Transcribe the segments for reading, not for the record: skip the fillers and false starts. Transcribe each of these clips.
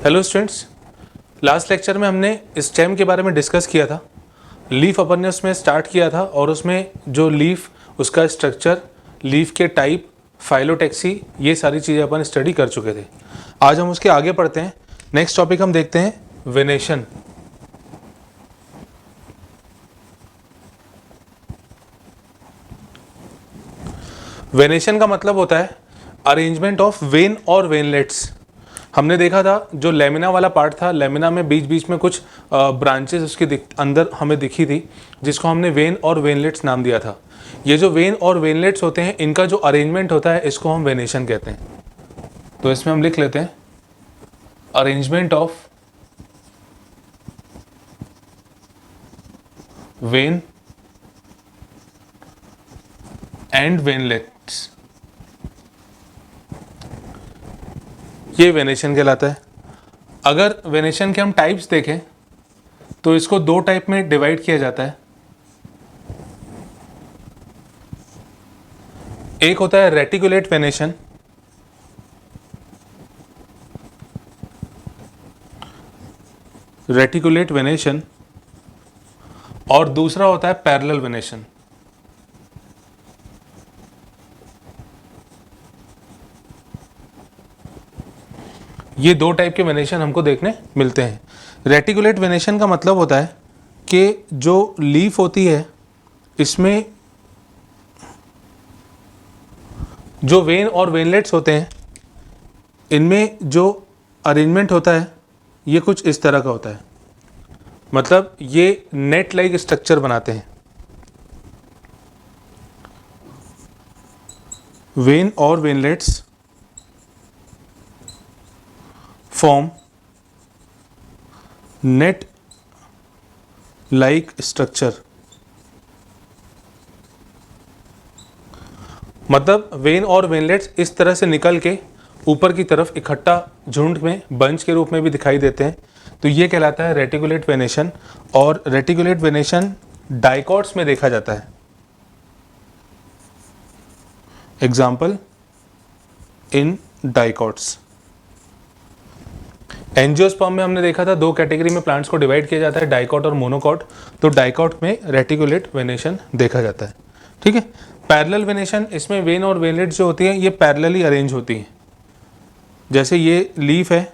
Hello students, last lecture में हमने stem के बारे में डिस्कस किया था। लीफ अपन ने उसमें स्टार्ट किया था और उसमें जो लीफ, उसका स्ट्रक्चर, लीफ के टाइप, फाइलोटैक्सी, ये सारी चीज़ें अपन स्टडी कर चुके थे। आज हम उसके आगे पढ़ते हैं। नेक्स्ट टॉपिक हम देखते हैं वेनेशन। वेनेशन का मतलब होता है अरेंजमेंट ऑफ वेन और वेनलेट्स। हमने देखा था जो लेमिना वाला पार्ट था, लेमिना में बीच बीच में कुछ ब्रांचेस उसके अंदर हमें दिखी थी, जिसको हमने वेन और वेनलेट्स नाम दिया था। ये जो वेन और वेनलेट्स होते हैं, इनका जो अरेंजमेंट होता है, इसको हम वेनेशन कहते हैं। तो इसमें हम लिख लेते हैं arrangement of when and veinlets, ये वेनेशन कहलाता है। अगर वेनेशन के हम टाइप्स देखें तो इसको दो टाइप में डिवाइड किया जाता है। एक होता है रेटिकुलेट वेनेशन, और दूसरा होता है पैरेलल वेनेशन। ये दो टाइप के वेनेशन हमको देखने मिलते हैं। रेटिकुलेट वेनेशन का मतलब होता है कि जो लीफ होती है, इसमें जो वेन और वेनलेट्स होते हैं, इनमें जो अरेंजमेंट होता है ये कुछ इस तरह का होता है। मतलब ये नेट लाइक स्ट्रक्चर बनाते हैं। वेन और veinlets form net like structure. मतलब वेन और वेनलेट्स इस तरह से निकल के ऊपर की तरफ इकट्ठा झुंड में, बंच के रूप में भी दिखाई देते हैं। तो ये कहलाता है रेटिकुलेट वेनेशन। और रेटिकुलेट वेनेशन डाइकॉट्स में देखा जाता है। Example in dicots. एंजियोस्पर्म में हमने देखा था दो कैटेगरी में प्लांट्स को डिवाइड किया जाता है, डाइकॉट और मोनोकॉट। तो डाइकॉट में रेटिकुलेट वेनेशन देखा जाता है। ठीक है। पैरेलल वेनेशन, इसमें वेन और वेनलेट जो होती है ये पैरेलली अरेंज होती हैं। जैसे ये लीफ है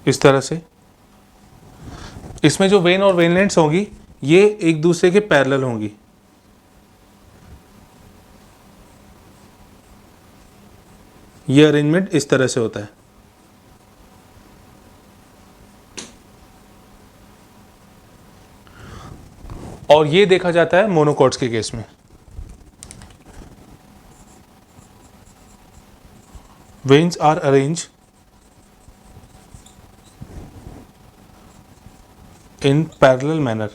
इस तरह से, इसमें जो वेन और वेनलेट्स होंगी ये एक दूसरे के पैरेलल होंगी। ये अरेंजमेंट इस तरह से होता है। और ये देखा जाता है मोनोकॉट्स के केस में। Veins are arrange in parallel manner.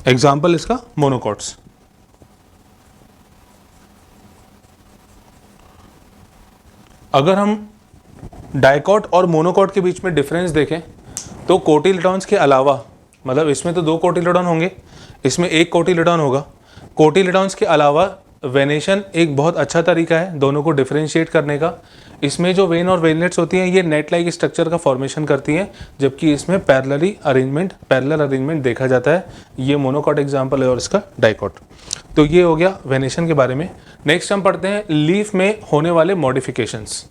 Example इसका मोनोकॉट्स। अगर हम डाइकॉट और मोनोकॉट के बीच में डिफरेंस देखें तो कोटिलेडॉन्स के अलावा, मतलब इसमें तो दो कोटिलेडॉन होंगे, इसमें एक कोटिलेडॉन होगा। कोटिलेडॉन्स के अलावा वेनेशन एक बहुत अच्छा तरीका है दोनों को डिफरेंशिएट करने का। इसमें जो वेन और वेनलेट्स होती हैं ये नेट लाइक स्ट्रक्चर का फॉर्मेशन करती हैं, जबकि इसमें पैरेलल अरेंजमेंट देखा जाता है। ये मोनोकॉट एग्जाम्पल है और इसका डाइकॉट। तो ये हो गया वेनेशन के बारे में। नेक्स्ट हम पढ़ते हैं लीफ में होने वाले मॉडिफिकेशंस।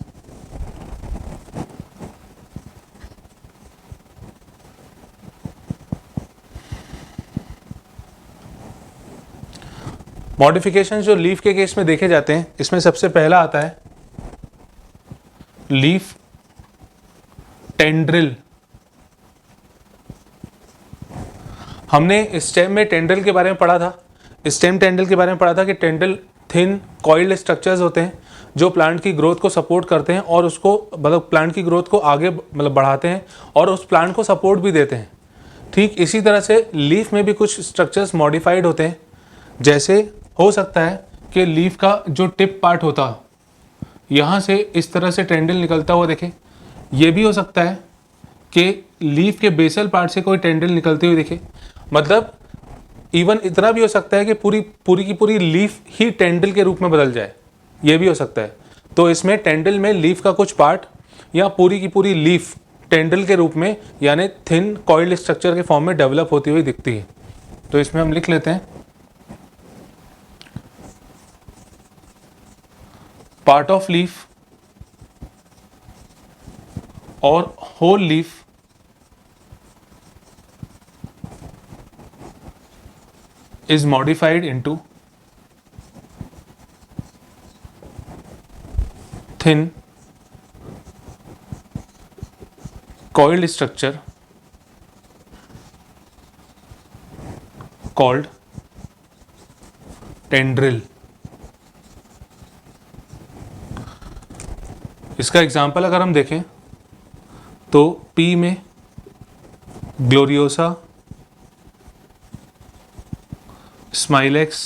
मॉडिफिकेशन जो लीफ के केस में देखे जाते हैं, इसमें सबसे पहला आता है लीफ टेंड्रिल। हमने स्टेम में टेंड्रिल के बारे में पढ़ा था। स्टेम टेंड्रिल के बारे में पढ़ा था कि टेंड्रिल थिन कॉइल्ड स्ट्रक्चर्स होते हैं जो प्लांट की ग्रोथ को सपोर्ट करते हैं और उसको, मतलब प्लांट की ग्रोथ को आगे बढ़ाते हैं और उस प्लांट को सपोर्ट भी देते हैं। ठीक इसी तरह से लीफ में भी कुछ स्ट्रक्चर्स मॉडिफाइड होते हैं। जैसे हो सकता है कि लीफ का जो टिप पार्ट होता, यहाँ से इस तरह से टेंड्रिल निकलता हुआ देखें। ये भी हो सकता है कि लीफ के बेसल पार्ट से कोई टेंड्रिल निकलते हुए दिखे। मतलब इवन इतना भी हो सकता है कि पूरी पूरी की पूरी लीफ ही टेंडल के रूप में बदल जाए, ये भी हो सकता है। तो इसमें टेंडल में लीफ का कुछ पार्ट या पूरी की पूरी लीफ टेंडल के रूप में यानी थिन कॉइल्ड स्ट्रक्चर के फॉर्म में डेवलप होती हुई दिखती है। तो इसमें हम लिख लेते हैं पार्ट ऑफ लीफ और whole leaf is modified into thin coiled structure called tendril। इसका एग्जाम्पल अगर हम देखें तो पी में ग्लोरियोसा, स्माइलेक्स,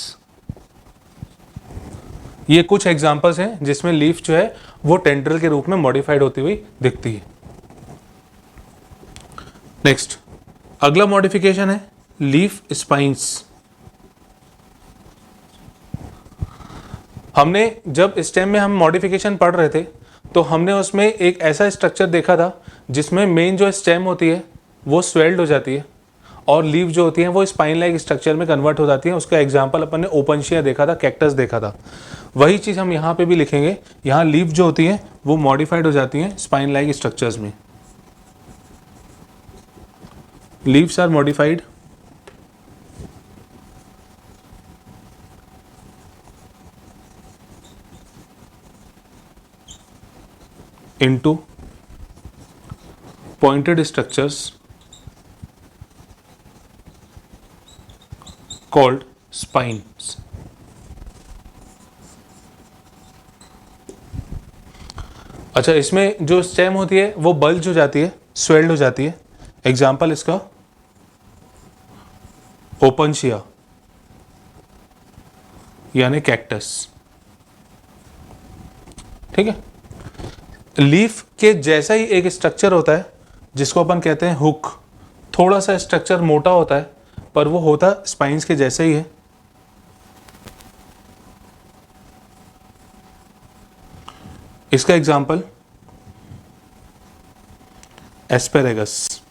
ये कुछ एग्जांपल्स हैं जिसमें लीफ जो है वो टेंड्रिल के रूप में मॉडिफाइड होती हुई दिखती है। नेक्स्ट अगला मॉडिफिकेशन है लीफ स्पाइंस। हमने जब स्टेम में हम मॉडिफिकेशन पढ़ रहे थे तो हमने उसमें एक ऐसा स्ट्रक्चर देखा था जिसमें मेन जो स्टेम होती है वो स्वेल्ड हो जाती है और लीफ जो होती हैं वो स्पाइन लाइक स्ट्रक्चर में कन्वर्ट हो जाती हैं। उसका एग्जांपल अपन ने ओपनशिया देखा था, कैक्टस देखा था। वही चीज़ हम यहाँ पे भी लिखेंगे। यहाँ लीफ जो होती हैं वो मॉडिफाइड हो जाती हैं स्पाइन लाइक स्ट्रक्चर्स में। Leaves are modified into pointed structures called spines। अच्छा, इसमें जो स्टेम होती है वो बल्ज हो जाती है, स्वेल्ड हो जाती है। एग्जाम्पल इसका ओपनशिया यानी कैक्टस। ठीक है, लीफ के जैसा ही एक स्ट्रक्चर होता है जिसको अपन कहते हैं हुक। थोड़ा सा स्ट्रक्चर मोटा होता है पर वो होता स्पाइंस के जैसे ही है। इसका एग्जाम्पल एस्पेरेगस।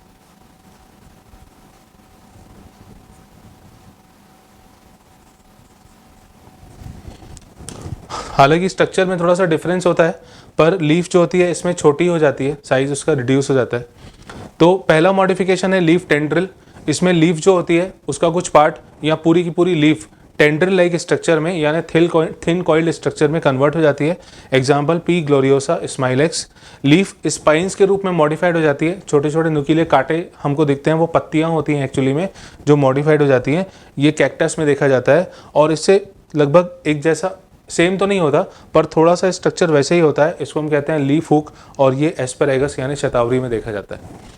हालांकि स्ट्रक्चर में थोड़ा सा डिफरेंस होता है पर लीफ जो होती है इसमें छोटी हो जाती है, साइज उसका रिड्यूस हो जाता है। तो पहला मॉडिफिकेशन है लीफ टेंड्रिल। इसमें लीफ जो होती है उसका कुछ पार्ट या पूरी की पूरी लीफ टेंड्रिल लाइक स्ट्रक्चर में यानी थिन कॉइल्ड स्ट्रक्चर में कन्वर्ट हो जाती है। Example pea Gloriosa, Smilax. Leaf spines के रूप में मॉडिफाइड हो जाती है। छोटे छोटे नुकीले कांटे हमको दिखते हैं, वो पत्तियां होती हैं एक्चुअली में जो मॉडिफाइड हो जाती हैं। ये कैक्टस में देखा जाता है और इससे लगभग एक जैसा, सेम तो नहीं होता पर थोड़ा सा स्ट्रक्चर वैसे ही होता है। इसको हम कहते हैं लीफ हुक और ये एस्पेरेगस यानी शतावरी में देखा जाता है।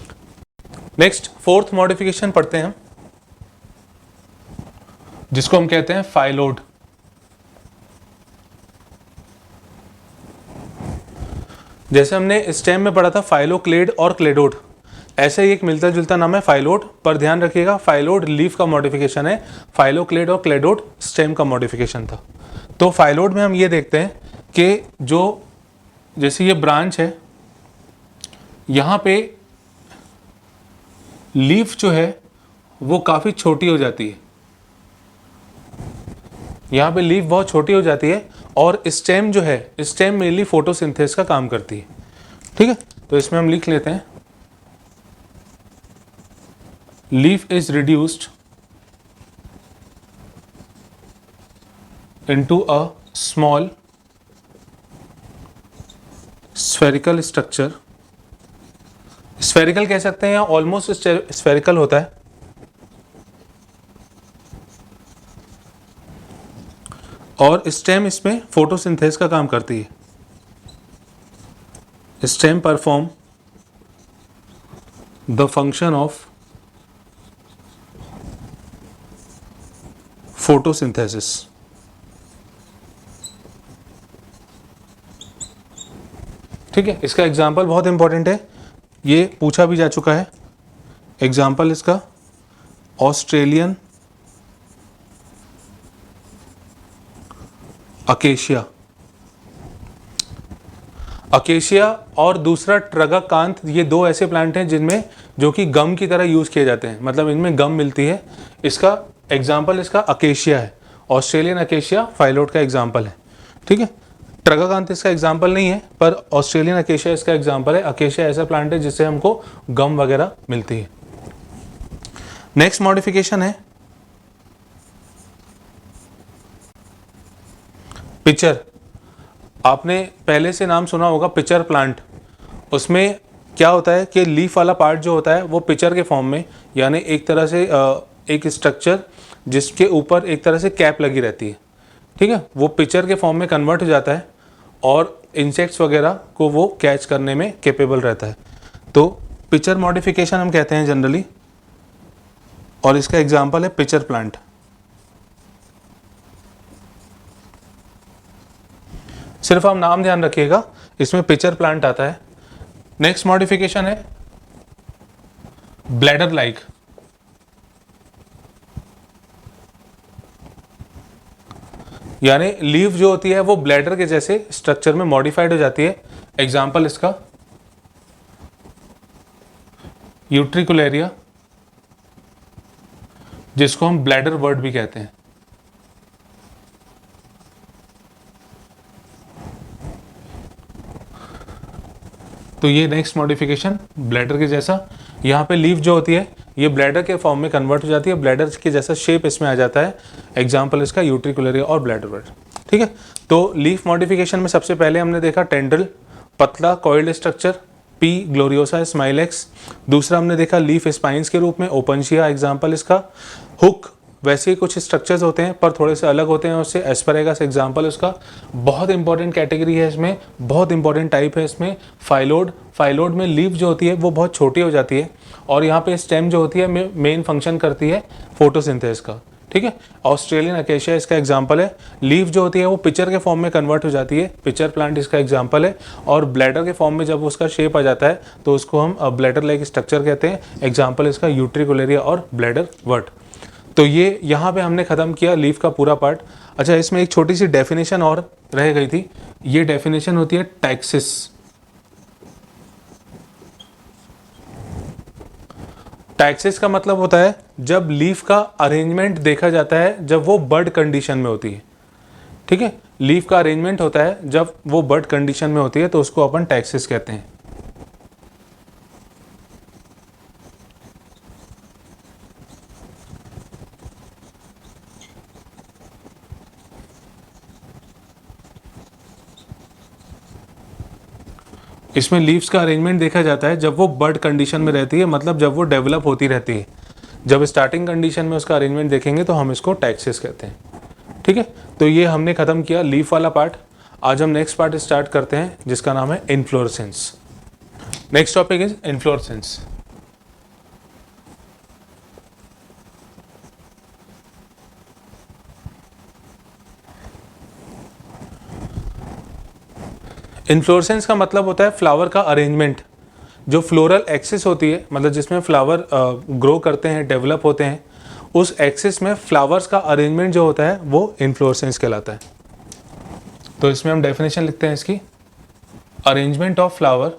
नेक्स्ट फोर्थ मॉडिफिकेशन पढ़ते हैं जिसको हम कहते हैं फाइलोड। जैसे हमने स्टेम में पढ़ा था फाइलोक्लेड और क्लेडोड, ऐसे ही एक मिलता जुलता नाम है फाइलोड। पर ध्यान रखिएगा फाइलोड लीफ का मॉडिफिकेशन है, फाइलोक्लेड और क्लेडोड स्टेम का मॉडिफिकेशन था। तो फाइलोड में हम ये देखते हैं कि जो जैसे ये ब्रांच है यहाँ पे लीफ जो है वो काफ़ी छोटी हो जाती है। यहाँ पे लीफ बहुत छोटी हो जाती है और स्टेम जो है, स्टेम मेनली फोटोसिंथेसिस का काम करती है। ठीक है, तो इसमें हम लिख लेते हैं leaf is reduced into a small spherical structure। Spherical कह सकते हैं या ऑलमोस्ट स्फेरिकल होता है। और स्टेम इसमें फोटोसिंथेसिस का काम करती है। Stem perform the function of photosynthesis. ठीक है, इसका एग्जाम्पल बहुत इंपॉर्टेंट है, ये पूछा भी जा चुका है। एग्जाम्पल इसका ऑस्ट्रेलियन अकेशिया, अकेशिया और दूसरा ट्रगाकांत, ये दो ऐसे प्लांट हैं जिनमें जो कि गम की तरह यूज़ किए जाते हैं, मतलब इनमें गम मिलती है। इसका एग्जाम्पल इसका अकेशिया है, ऑस्ट्रेलियन अकेशिया फाइलोट का एग्जाम्पल है। ठीक है, ट्रगाकांत इसका एग्जाम्पल नहीं है, पर ऑस्ट्रेलियन अकेशिया इसका एग्जाम्पल है। अकेशिया ऐसा प्लांट है जिससे हमको गम वगैरह मिलती है। नेक्स्ट मॉडिफिकेशन है पिचर। आपने पहले से नाम सुना होगा पिचर प्लांट। उसमें क्या होता है कि लीफ वाला पार्ट जो होता है वो पिचर के फॉर्म में, यानी एक तरह से एक स्ट्रक्चर जिसके ऊपर एक तरह से कैप लगी रहती है। ठीक है, वो पिचर के फॉर्म में कन्वर्ट हो जाता है और इंसेक्ट्स वगैरह को वो कैच करने में कैपेबल रहता है। तो पिचर मॉडिफिकेशन हम कहते हैं जनरली, और इसका एग्जाम्पल है पिचर प्लांट। सिर्फ आप नाम ध्यान रखिएगा, इसमें पिचर प्लांट आता है। नेक्स्ट मॉडिफिकेशन है ब्लैडर लाइक। यानी लीफ जो होती है वो ब्लैडर के जैसे स्ट्रक्चर में मॉडिफाइड हो जाती है। एग्जाम्पल इसका यूट्रिकुलेरिया, जिसको हम ब्लैडर वर्ड भी कहते हैं। तो ये नेक्स्ट मॉडिफिकेशन ब्लैडर के जैसा, यहाँ पे लीफ जो होती है ये ब्लैडर के फॉर्म में कन्वर्ट हो जाती है, ब्लैडर के जैसा शेप इसमें आ जाता है। एग्जाम्पल इसका यूट्रिकुलेरिया और ब्लैडर वर्ड। ठीक है, तो लीफ मॉडिफिकेशन में सबसे पहले हमने देखा टेंड्रिल, पतला coiled structure, P Gloriosa Smilax. दूसरा हमने देखा लीफ स्पाइन्स के रूप में ओपनशिया, एग्जाम्पल इसका हुक। वैसे ही कुछ स्ट्रक्चर्स होते हैं पर थोड़े से अलग होते हैं उससे, एस्परेगस एग्जाम्पल उसका। बहुत इंपॉर्टेंट कैटेगरी है इसमें, बहुत इंपॉर्टेंट टाइप है इसमें फाइलोड। फाइलोड में लीफ जो होती है वो बहुत छोटी हो जाती है और यहाँ पे स्टेम जो होती है मेन फंक्शन करती है फोटोसिंथेसिस का। ठीक है, ऑस्ट्रेलियन अकेशिया इसका एग्जाम्पल है। लीफ जो होती है वो पिचर के फॉर्म में कन्वर्ट हो जाती है, पिचर प्लांट इसका एग्जाम्पल है। और ब्लैडर के फॉर्म में जब उसका शेप आ जाता है तो उसको हम ब्लैडर लाइक स्ट्रक्चर कहते हैं। एग्जाम्पल इसका यूट्रिकुलेरिया और ब्लैडर वर्ड। तो ये यहाँ पे हमने ख़त्म किया लीफ का पूरा पार्ट। अच्छा, इसमें एक छोटी सी डेफिनेशन और रह गई थी, ये डेफिनेशन होती है टैक्सिस। टैक्सिस का मतलब होता है जब लीफ का अरेंजमेंट देखा जाता है जब वो बर्ड कंडीशन में होती है। ठीक है, लीफ का अरेंजमेंट होता है जब वो बर्ड कंडीशन में होती है तो उसको अपन टैक्सिस कहते हैं। इसमें लीव्स का अरेंजमेंट देखा जाता है जब वो बर्ड कंडीशन में रहती है, मतलब जब वो डेवलप होती रहती है। जब स्टार्टिंग कंडीशन में उसका अरेंजमेंट देखेंगे तो हम इसको टैक्सिस कहते हैं। ठीक है, तो ये हमने ख़त्म किया लीफ वाला पार्ट। आज हम नेक्स्ट पार्ट स्टार्ट करते हैं जिसका नाम है inflorescence. Next topic is inflorescence. Inflorescence का मतलब होता है फ्लावर का अरेंजमेंट। जो फ्लोरल एक्सिस होती है, मतलब जिसमें फ्लावर ग्रो करते हैं, डेवलप होते हैं, उस एक्सिस में फ्लावर्स का अरेंजमेंट जो होता है वो इन्फ्लोरेसेंस कहलाता है। तो इसमें हम डेफिनेशन लिखते हैं इसकी, arrangement of flower,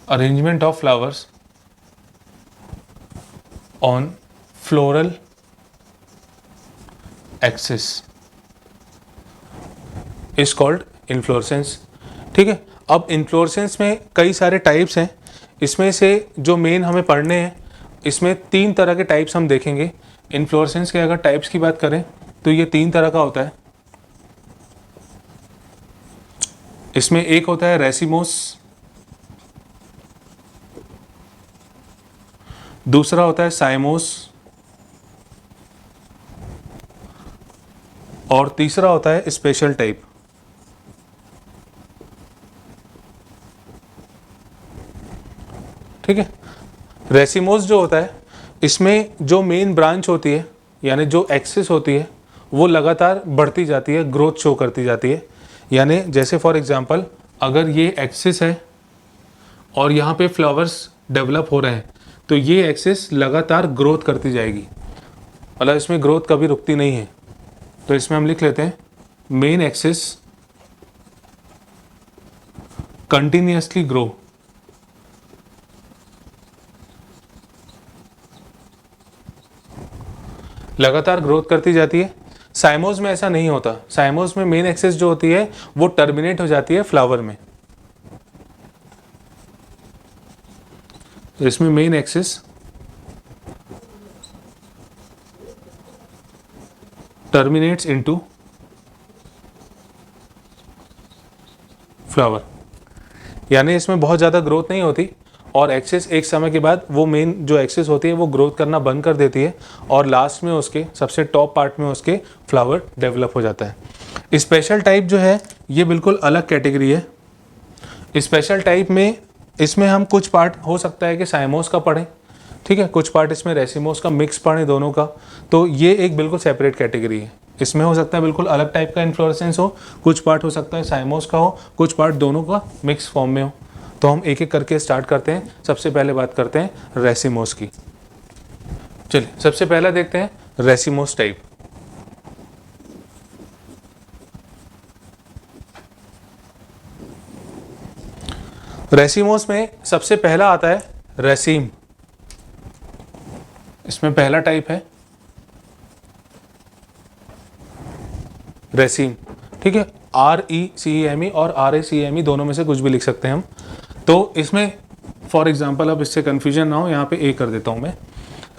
arrangement of flowers on floral axis is called inflorescence. ठीक है, अब इन्फ्लोरेसेंस में कई सारे टाइप्स हैं। इसमें से जो मेन हमें पढ़ने हैं, इसमें 3 तरह के टाइप्स हम देखेंगे। इन्फ्लोरेसेंस के अगर टाइप्स की बात करें तो ये 3 तरह का होता है। इसमें एक होता है रेसिमोस, दूसरा होता है साइमोस, और तीसरा होता है स्पेशल टाइप। ठीक है, रेसिमोस जो होता है इसमें जो मेन ब्रांच होती है, यानी जो एक्सिस होती है, वो लगातार बढ़ती जाती है, ग्रोथ शो करती जाती है। यानी जैसे फॉर एग्जांपल अगर ये एक्सिस है और यहाँ पे फ्लावर्स डेवलप हो रहे हैं तो ये एक्सिस लगातार ग्रोथ करती जाएगी। मतलब इसमें ग्रोथ कभी रुकती नहीं है। तो इसमें हम लिख लेते हैं मेन एक्सिस कंटिन्यूअसली ग्रो। लगातार ग्रोथ करती जाती है। साइमोज में ऐसा नहीं होता। साइमोज में मेन एक्सिस जो होती है वो टर्मिनेट हो जाती है फ्लावर में। तो इसमें main axis terminates into flower, यानी इसमें बहुत ज़्यादा ग्रोथ नहीं होती और एक्सेस एक समय के बाद वो मेन जो एक्सेस होती है वो ग्रोथ करना बंद कर देती है और लास्ट में उसके सबसे टॉप पार्ट में उसके फ्लावर डेवलप हो जाता है। स्पेशल टाइप जो है ये बिल्कुल अलग कैटेगरी है। स्पेशल टाइप में इसमें हम कुछ पार्ट हो सकता है कि साइमोस का पढ़ें, ठीक है, कुछ पार्ट इसमें रेसिमोस का मिक्स पढ़ें दोनों का, तो ये एक बिल्कुल सेपरेट कैटेगरी है। इसमें हो सकता है बिल्कुल अलग टाइप का इन्फ्लोरेसेंस हो, कुछ पार्ट हो सकता है साइमोस का हो, कुछ पार्ट दोनों का मिक्स फॉर्म में हो। तो हम एक एक करके स्टार्ट करते हैं। सबसे पहले बात करते हैं रेसिमोस की। चलिए सबसे पहला देखते हैं रेसिमोस टाइप। रेसिमोस में सबसे पहला आता है रेसीम। इसमें पहला टाइप है रेसीम, ठीक है, RECEME और RACEME दोनों में से कुछ भी लिख सकते हैं हम। तो इसमें फॉर एग्जांपल, अब इससे कंफ्यूजन ना हो, यहाँ पे ए कर देता हूँ मैं।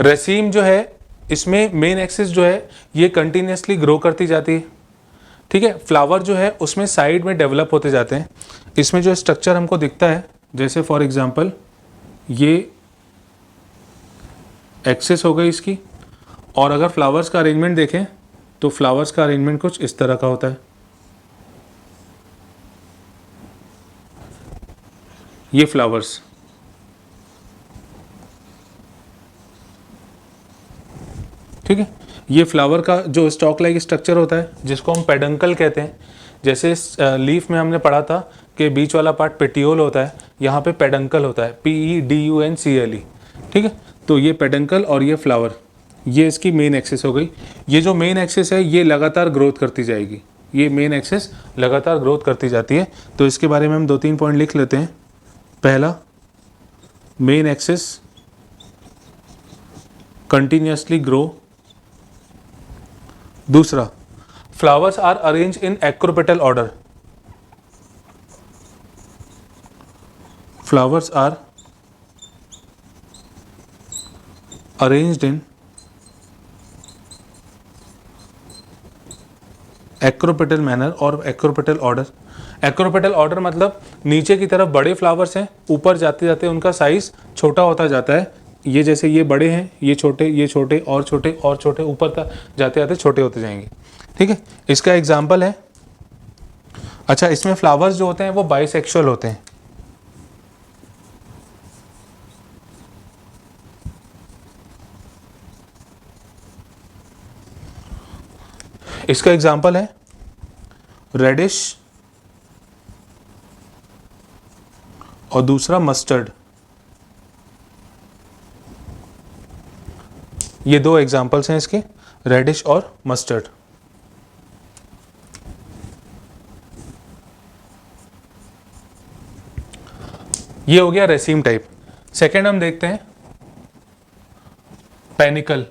रेसीम जो है इसमें मेन एक्सिस जो है ये कंटिन्यूसली ग्रो करती जाती है, ठीक है। फ्लावर जो है उसमें साइड में डेवलप होते जाते हैं। इसमें जो स्ट्रक्चर हमको दिखता है, जैसे फॉर एग्जांपल ये एक्सिस हो गई इसकी, और अगर फ्लावर्स का अरेंजमेंट देखें तो फ्लावर्स का अरेंजमेंट कुछ इस तरह का होता है। ये फ्लावर्स, ठीक है, ये फ्लावर का जो स्टॉक लाइक स्ट्रक्चर होता है जिसको हम पेडंकल कहते हैं। जैसे लीफ में हमने पढ़ा था कि बीच वाला पार्ट पेटियोल होता है, यहाँ पे पेडंकल होता है, PEDUNCLE, ठीक है। तो ये पेडंकल और ये फ्लावर, ये इसकी मेन एक्सिस हो गई। ये जो मेन एक्सिस है ये लगातार ग्रोथ करती जाएगी, ये मेन एक्सिस लगातार ग्रोथ करती जाती है। तो इसके बारे में हम 2-3 पॉइंट लिख लेते हैं। पहला, मेन एक्सिस कंटिन्यूसली ग्रो। दूसरा, flowers are arrange in acropetal order. Flowers are arranged in acropetal manner और एक्रोपेटल ऑर्डर। एक्रोपेटल ऑर्डर मतलब नीचे की तरफ बड़े फ्लावर्स हैं, ऊपर जाते जाते उनका साइज छोटा होता जाता है। ये जैसे ये बड़े हैं, ये छोटे और छोटे और छोटे, ऊपर तक जाते जाते छोटे होते जाएंगे, ठीक है। इसका एग्जाम्पल है, अच्छा, इसमें फ्लावर्स जो होते हैं वो बाइसेक्सुअल होते हैं। इसका एग्जाम्पल है रेडिश और दूसरा मस्टर्ड। ये दो एग्जाम्पल्स हैं इसके, रेडिश और मस्टर्ड। ये हो गया रेसीम टाइप। सेकेंड हम देखते हैं पेनिकल।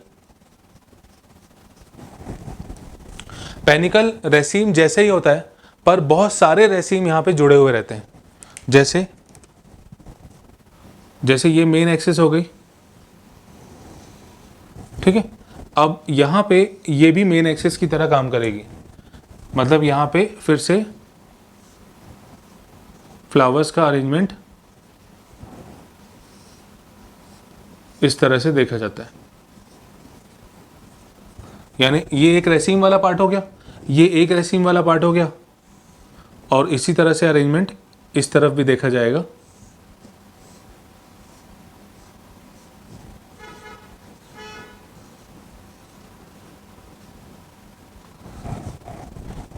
पेनिकल रेसीम जैसे ही होता है पर बहुत सारे रेसीम यहां पे जुड़े हुए रहते हैं। जैसे ये मेन एक्सिस हो गई, ठीक है। अब यहां पे ये भी मेन एक्सिस की तरह काम करेगी, मतलब यहां पे फिर से फ्लावर्स का अरेंजमेंट इस तरह से देखा जाता है। यानी ये एक रेसीम वाला पार्ट हो गया, ये एक रेसीम वाला पार्ट हो गया, और इसी तरह से अरेंजमेंट इस तरफ भी देखा जाएगा।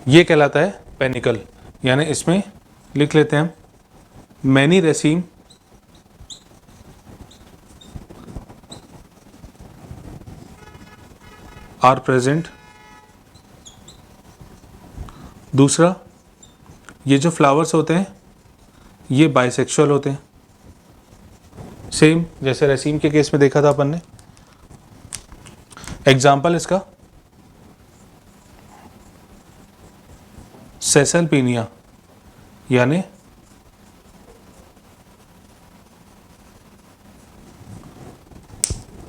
ये कहलाता है पेनिकल। यानी इसमें लिख लेते हैं हम मैनी रेसीम आर प्रेजेंट। दूसरा, ये जो फ्लावर्स होते हैं ये बाइसेक्सुअल होते हैं, सेम जैसे रेसीम के केस में देखा था अपन ने। एग्जाम्पल इसका सेसल्पिनिया यानी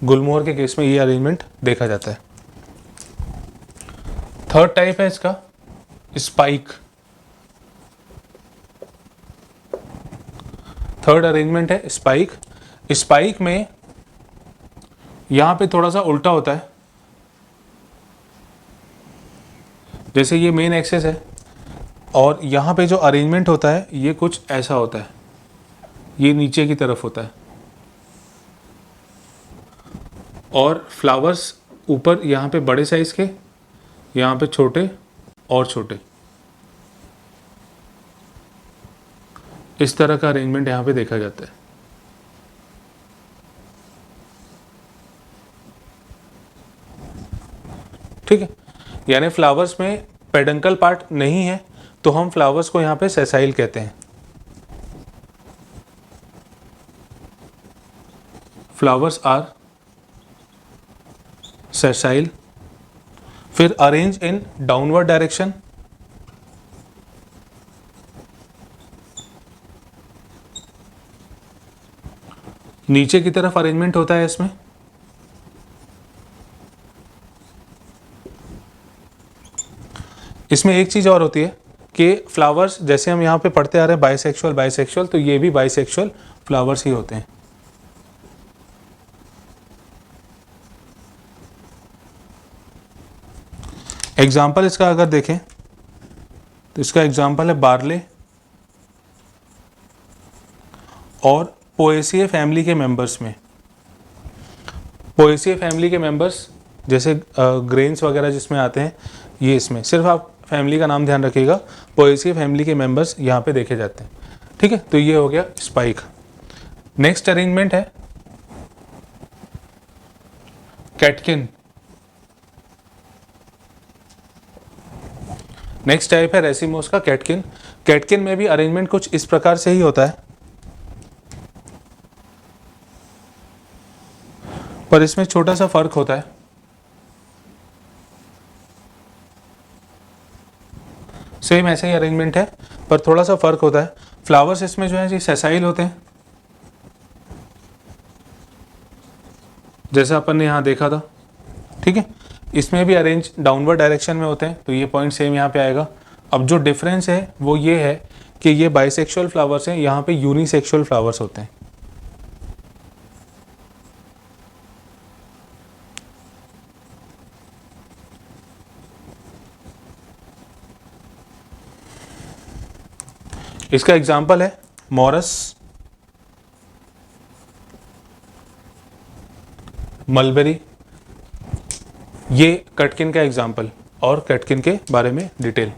गुलमोहर के केस में ये अरेंजमेंट देखा जाता है। थर्ड टाइप है इसका स्पाइक। थर्ड अरेंजमेंट है स्पाइक। स्पाइक में यहां पे थोड़ा सा उल्टा होता है, जैसे ये मेन एक्सेस है और यहाँ पे जो अरेंजमेंट होता है ये कुछ ऐसा होता है, ये नीचे की तरफ होता है और फ्लावर्स ऊपर यहाँ पे बड़े साइज के, यहाँ पे छोटे और छोटे, इस तरह का अरेंजमेंट यहाँ पे देखा जाता है। ठीक है, यानी फ्लावर्स में पेडंकल पार्ट नहीं है तो हम फ्लावर्स को यहाँ पे सेसाइल कहते हैं। Flowers are sessile. फिर अरेंज इन डाउनवर्ड डायरेक्शन। नीचे की तरफ अरेंजमेंट होता है इसमें। इसमें एक चीज और होती है कि फ्लावर्स जैसे हम यहाँ पे पढ़ते आ रहे हैं बाइसेक्सुअल बाइसेक्सुअल, तो ये भी बाइसेक्सुअल फ्लावर्स ही होते हैं। एग्जाम्पल इसका अगर देखें तो इसका एग्जाम्पल है बार्ले और पोएसिए फैमिली के मेंबर्स में। पोएसिए फैमिली के मेंबर्स जैसे ग्रेन्स वगैरह जिसमें आते हैं, ये इसमें सिर्फ आप फैमिली का नाम ध्यान रखिएगा। पोएसिए फैमिली के मेंबर्स यहाँ पे देखे जाते हैं। ठीक है, तो ये हो गया स्पाइक। नेक्स्ट अरेंजमेंट है कैटकिन। नेक्स्ट टाइप है रेसिमोस का कैटकिन। कैटकिन में भी अरेंजमेंट कुछ इस प्रकार से ही होता है, पर इसमें छोटा सा फर्क होता है। सेम ऐसे ही अरेंजमेंट है पर थोड़ा सा फर्क होता है। फ्लावर्स इसमें जो है जी सेसाइल होते हैं, जैसा अपन ने यहाँ देखा था। ठीक है, इसमें भी अरेंज डाउनवर्ड डायरेक्शन में होते हैं, तो ये पॉइंट सेम यहाँ पे आएगा। अब जो डिफरेंस है वो ये है कि ये बाइसेक्सुअल फ्लावर्स हैं, यहाँ पे यूनिसेक्सुअल फ्लावर्स होते हैं। इसका एग्जाम्पल है मॉरस, मलबेरी। ये कैटकिन का एग्जाम्पल और कैटकिन के बारे में डिटेल।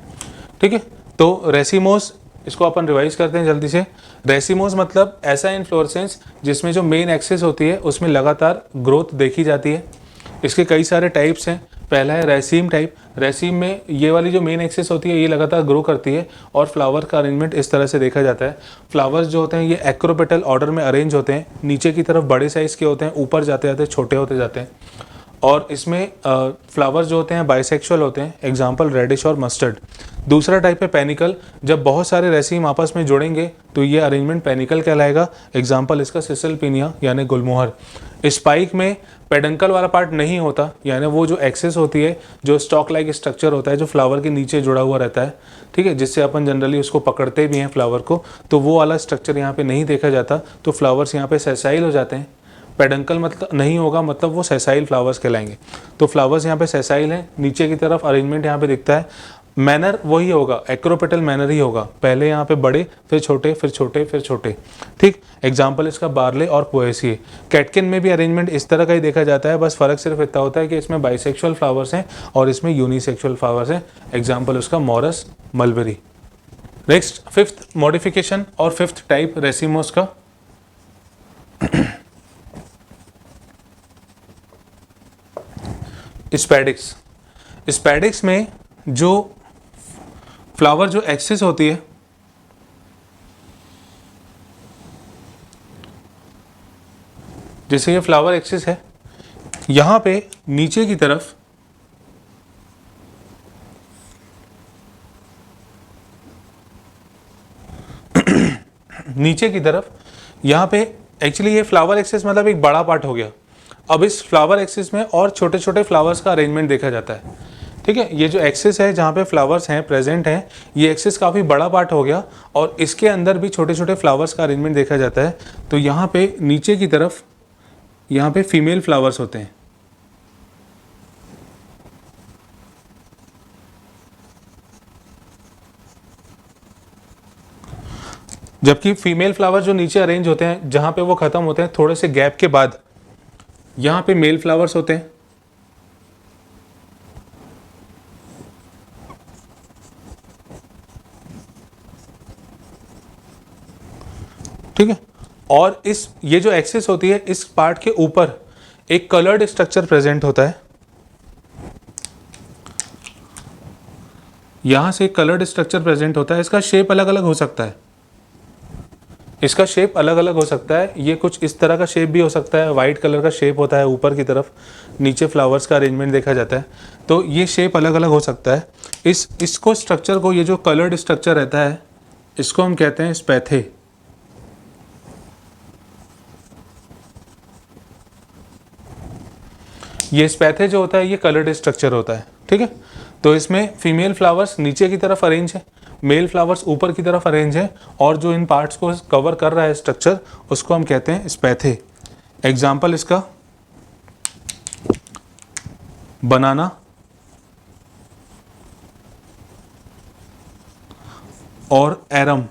ठीक है, तो रेसिमोस इसको अपन रिवाइज करते हैं जल्दी से। रेसिमोस मतलब ऐसा इन्फ्लोरेसेंस जिसमें जो मेन एक्सिस होती है उसमें लगातार ग्रोथ देखी जाती है। इसके कई सारे टाइप्स हैं। पहला है रेसीम टाइप। रेसीम में ये वाली जो मेन एक्सिस होती है ये लगातार ग्रो करती है और फ्लावर का अरेंजमेंट इस तरह से देखा जाता है। फ्लावर्स जो होते हैं ये एक्रोपेटल ऑर्डर में अरेंज होते हैं, नीचे की तरफ बड़े साइज़ के होते हैं, ऊपर जाते जाते छोटे होते जाते हैं। और इसमें फ्लावर्स जो होते हैं बाइसेक्सुअल होते हैं, एग्जाम्पल रेडिश और मस्टर्ड। दूसरा टाइप है पेनिकल। जब बहुत सारे रेसीम आपस में जुड़ेंगे तो ये अरेंजमेंट पेनिकल कहलाएगा, एग्जाम्पल इसका सिसलपिनिया यानी गुलमोहर। स्पाइक में पेडंकल वाला पार्ट नहीं होता, यानी वो जो एक्सेस होती है, जो स्टॉक लाइक स्ट्रक्चर होता है जो फ्लावर के नीचे जुड़ा हुआ रहता है, ठीक है, जिससे अपन जनरली उसको पकड़ते भी हैं फ्लावर को, तो वो वाला स्ट्रक्चर यहाँ पे नहीं देखा जाता, तो फ्लावर्स यहाँ पे सेसाइल हो जाते हैं। पेडंकल मतलब नहीं होगा, मतलब वो सेसाइल फ्लावर्स कहलाएंगे। तो फ्लावर्स यहाँ पे सेसाइल हैं, नीचे की तरफ अरेंजमेंट यहाँ पे दिखता है। मैनर वही होगा, एक्रोपेटल मैनर ही होगा, पहले यहाँ पे बड़े फिर छोटे फिर छोटे फिर छोटे। ठीक, एग्जाम्पल इसका बार्ले और पोएसिए। कैटकिन में भी अरेंजमेंट इस तरह का ही देखा जाता है, बस फर्क सिर्फ इतना होता है कि इसमें बाइसेक्सुअल फ्लावर्स हैं और इसमें यूनिसेक्सुअल फ्लावर्स हैं, एग्जाम्पल उसका मॉरस, मलबेरी। नेक्स्ट फिफ्थ मॉडिफिकेशन और फिफ्थ टाइप रेसिमोस का। स्पैडिक्स। स्पैडिक्स में जो फ्लावर जो एक्सिस होती है, जैसे ये फ्लावर एक्सिस है, यहाँ पे नीचे की तरफ नीचे की तरफ यहाँ पे एक्चुअली ये फ्लावर एक्सिस मतलब एक बड़ा पार्ट हो गया। अब इस फ्लावर एक्सिस में और छोटे छोटे फ्लावर्स का अरेंजमेंट देखा जाता है। ठीक है, ये जो एक्सिस है जहाँ पे फ्लावर्स हैं प्रेजेंट हैं, ये एक्सिस काफ़ी बड़ा पार्ट हो गया और इसके अंदर भी छोटे छोटे फ्लावर्स का अरेंजमेंट देखा जाता है। तो यहाँ पे नीचे की तरफ यहाँ पे फीमेल फ्लावर्स होते हैं, जबकि फीमेल फ्लावर जो नीचे अरेंज होते हैं जहाँ पे वो ख़त्म होते हैं थोड़े से गैप के बाद, यहाँ पे मेल फ्लावर्स होते हैं। ठीक है, और ये जो एक्सिस होती है इस पार्ट के ऊपर एक कलर्ड स्ट्रक्चर प्रेजेंट होता है। यहां से एक कलर्ड स्ट्रक्चर प्रेजेंट होता है। इसका शेप अलग अलग हो सकता है, इसका शेप अलग अलग हो सकता है। ये कुछ इस तरह का शेप भी हो सकता है, वाइट कलर का शेप होता है ऊपर की तरफ, नीचे फ्लावर्स का अरेंजमेंट देखा जाता है। तो ये शेप अलग अलग हो सकता है। इसको स्ट्रक्चर को, ये जो कलर्ड स्ट्रक्चर रहता है इसको हम कहते हैं स्पैथे। ये स्पैथे जो होता है ये कलर्ड स्ट्रक्चर होता है। ठीक है, तो इसमें फीमेल फ्लावर्स नीचे की तरफ अरेंज है, मेल फ्लावर्स ऊपर की तरफ अरेंज है, और जो इन पार्ट्स को कवर कर रहा है स्ट्रक्चर उसको हम कहते हैं स्पैथे। एग्जाम्पल इसका बनाना और एरम।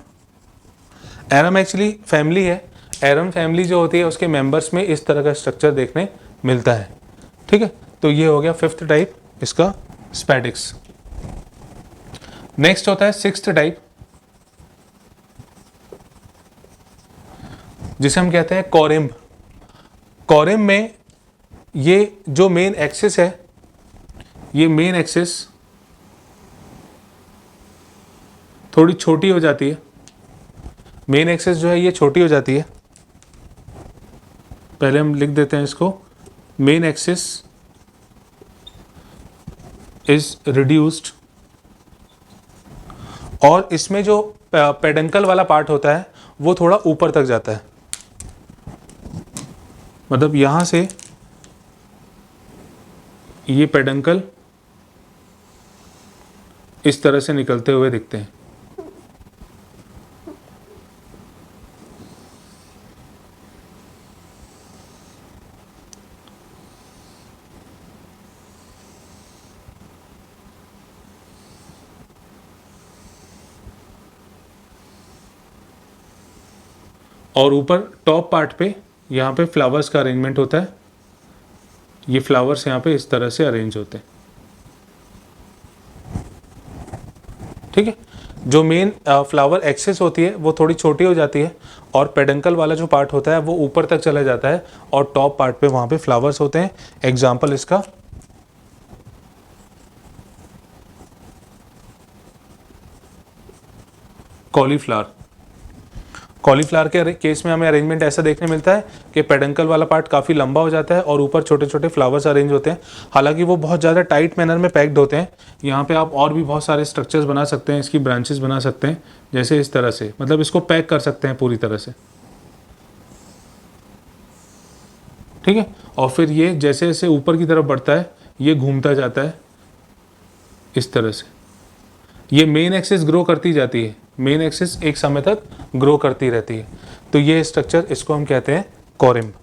एरम एक्चुअली फैमिली है। एरम फैमिली जो होती है उसके मेंबर्स में इस तरह का स्ट्रक्चर देखने मिलता है। ठीक है, तो ये हो गया फिफ्थ टाइप इसका स्पैडिक्स। नेक्स्ट होता है सिक्स्थ टाइप, जिसे हम कहते हैं कोरिम्ब। कोरिम्ब में ये जो मेन एक्सिस है, ये मेन एक्सिस थोड़ी छोटी हो जाती है। मेन एक्सिस जो है ये छोटी हो जाती है। पहले हम लिख देते हैं इसको, मेन एक्सिस इज रिड्यूस्ड, और इसमें जो पेडंकल वाला पार्ट होता है वो थोड़ा ऊपर तक जाता है। मतलब यहां से ये पेडंकल इस तरह से निकलते हुए दिखते हैं। और ऊपर टॉप पार्ट पे यहाँ पे फ्लावर्स का अरेंजमेंट होता है। ये फ्लावर्स यहाँ पे इस तरह से अरेंज होते हैं। ठीक है, जो मेन फ्लावर एक्सेस होती है वो थोड़ी छोटी हो जाती है, और पेडंकल वाला जो पार्ट होता है वो ऊपर तक चला जाता है, और टॉप पार्ट पे वहाँ पे फ्लावर्स होते हैं। एग्जाम्पल इसका कॉलीफ्लावर। कॉलीफ्लावर के केस में हमें अरेंजमेंट ऐसा देखने मिलता है कि पेडंकल वाला पार्ट काफ़ी लंबा हो जाता है और ऊपर छोटे छोटे फ्लावर्स अरेंज होते हैं। हालांकि वो बहुत ज़्यादा टाइट मैनर में पैक्ड होते हैं। यहाँ पे आप और भी बहुत सारे स्ट्रक्चर्स बना सकते हैं, इसकी ब्रांचेस बना सकते हैं, जैसे इस तरह से, मतलब इसको पैक कर सकते हैं पूरी तरह से। ठीक है, और फिर ये जैसे जैसे ऊपर की तरफ बढ़ता है ये घूमता जाता है इस तरह से। ये मेन एक्सिस ग्रो करती जाती है, मेन एक्सिस एक समय तक ग्रो करती रहती है। तो ये स्ट्रक्चर, इसको हम कहते हैं कोरिम्ब।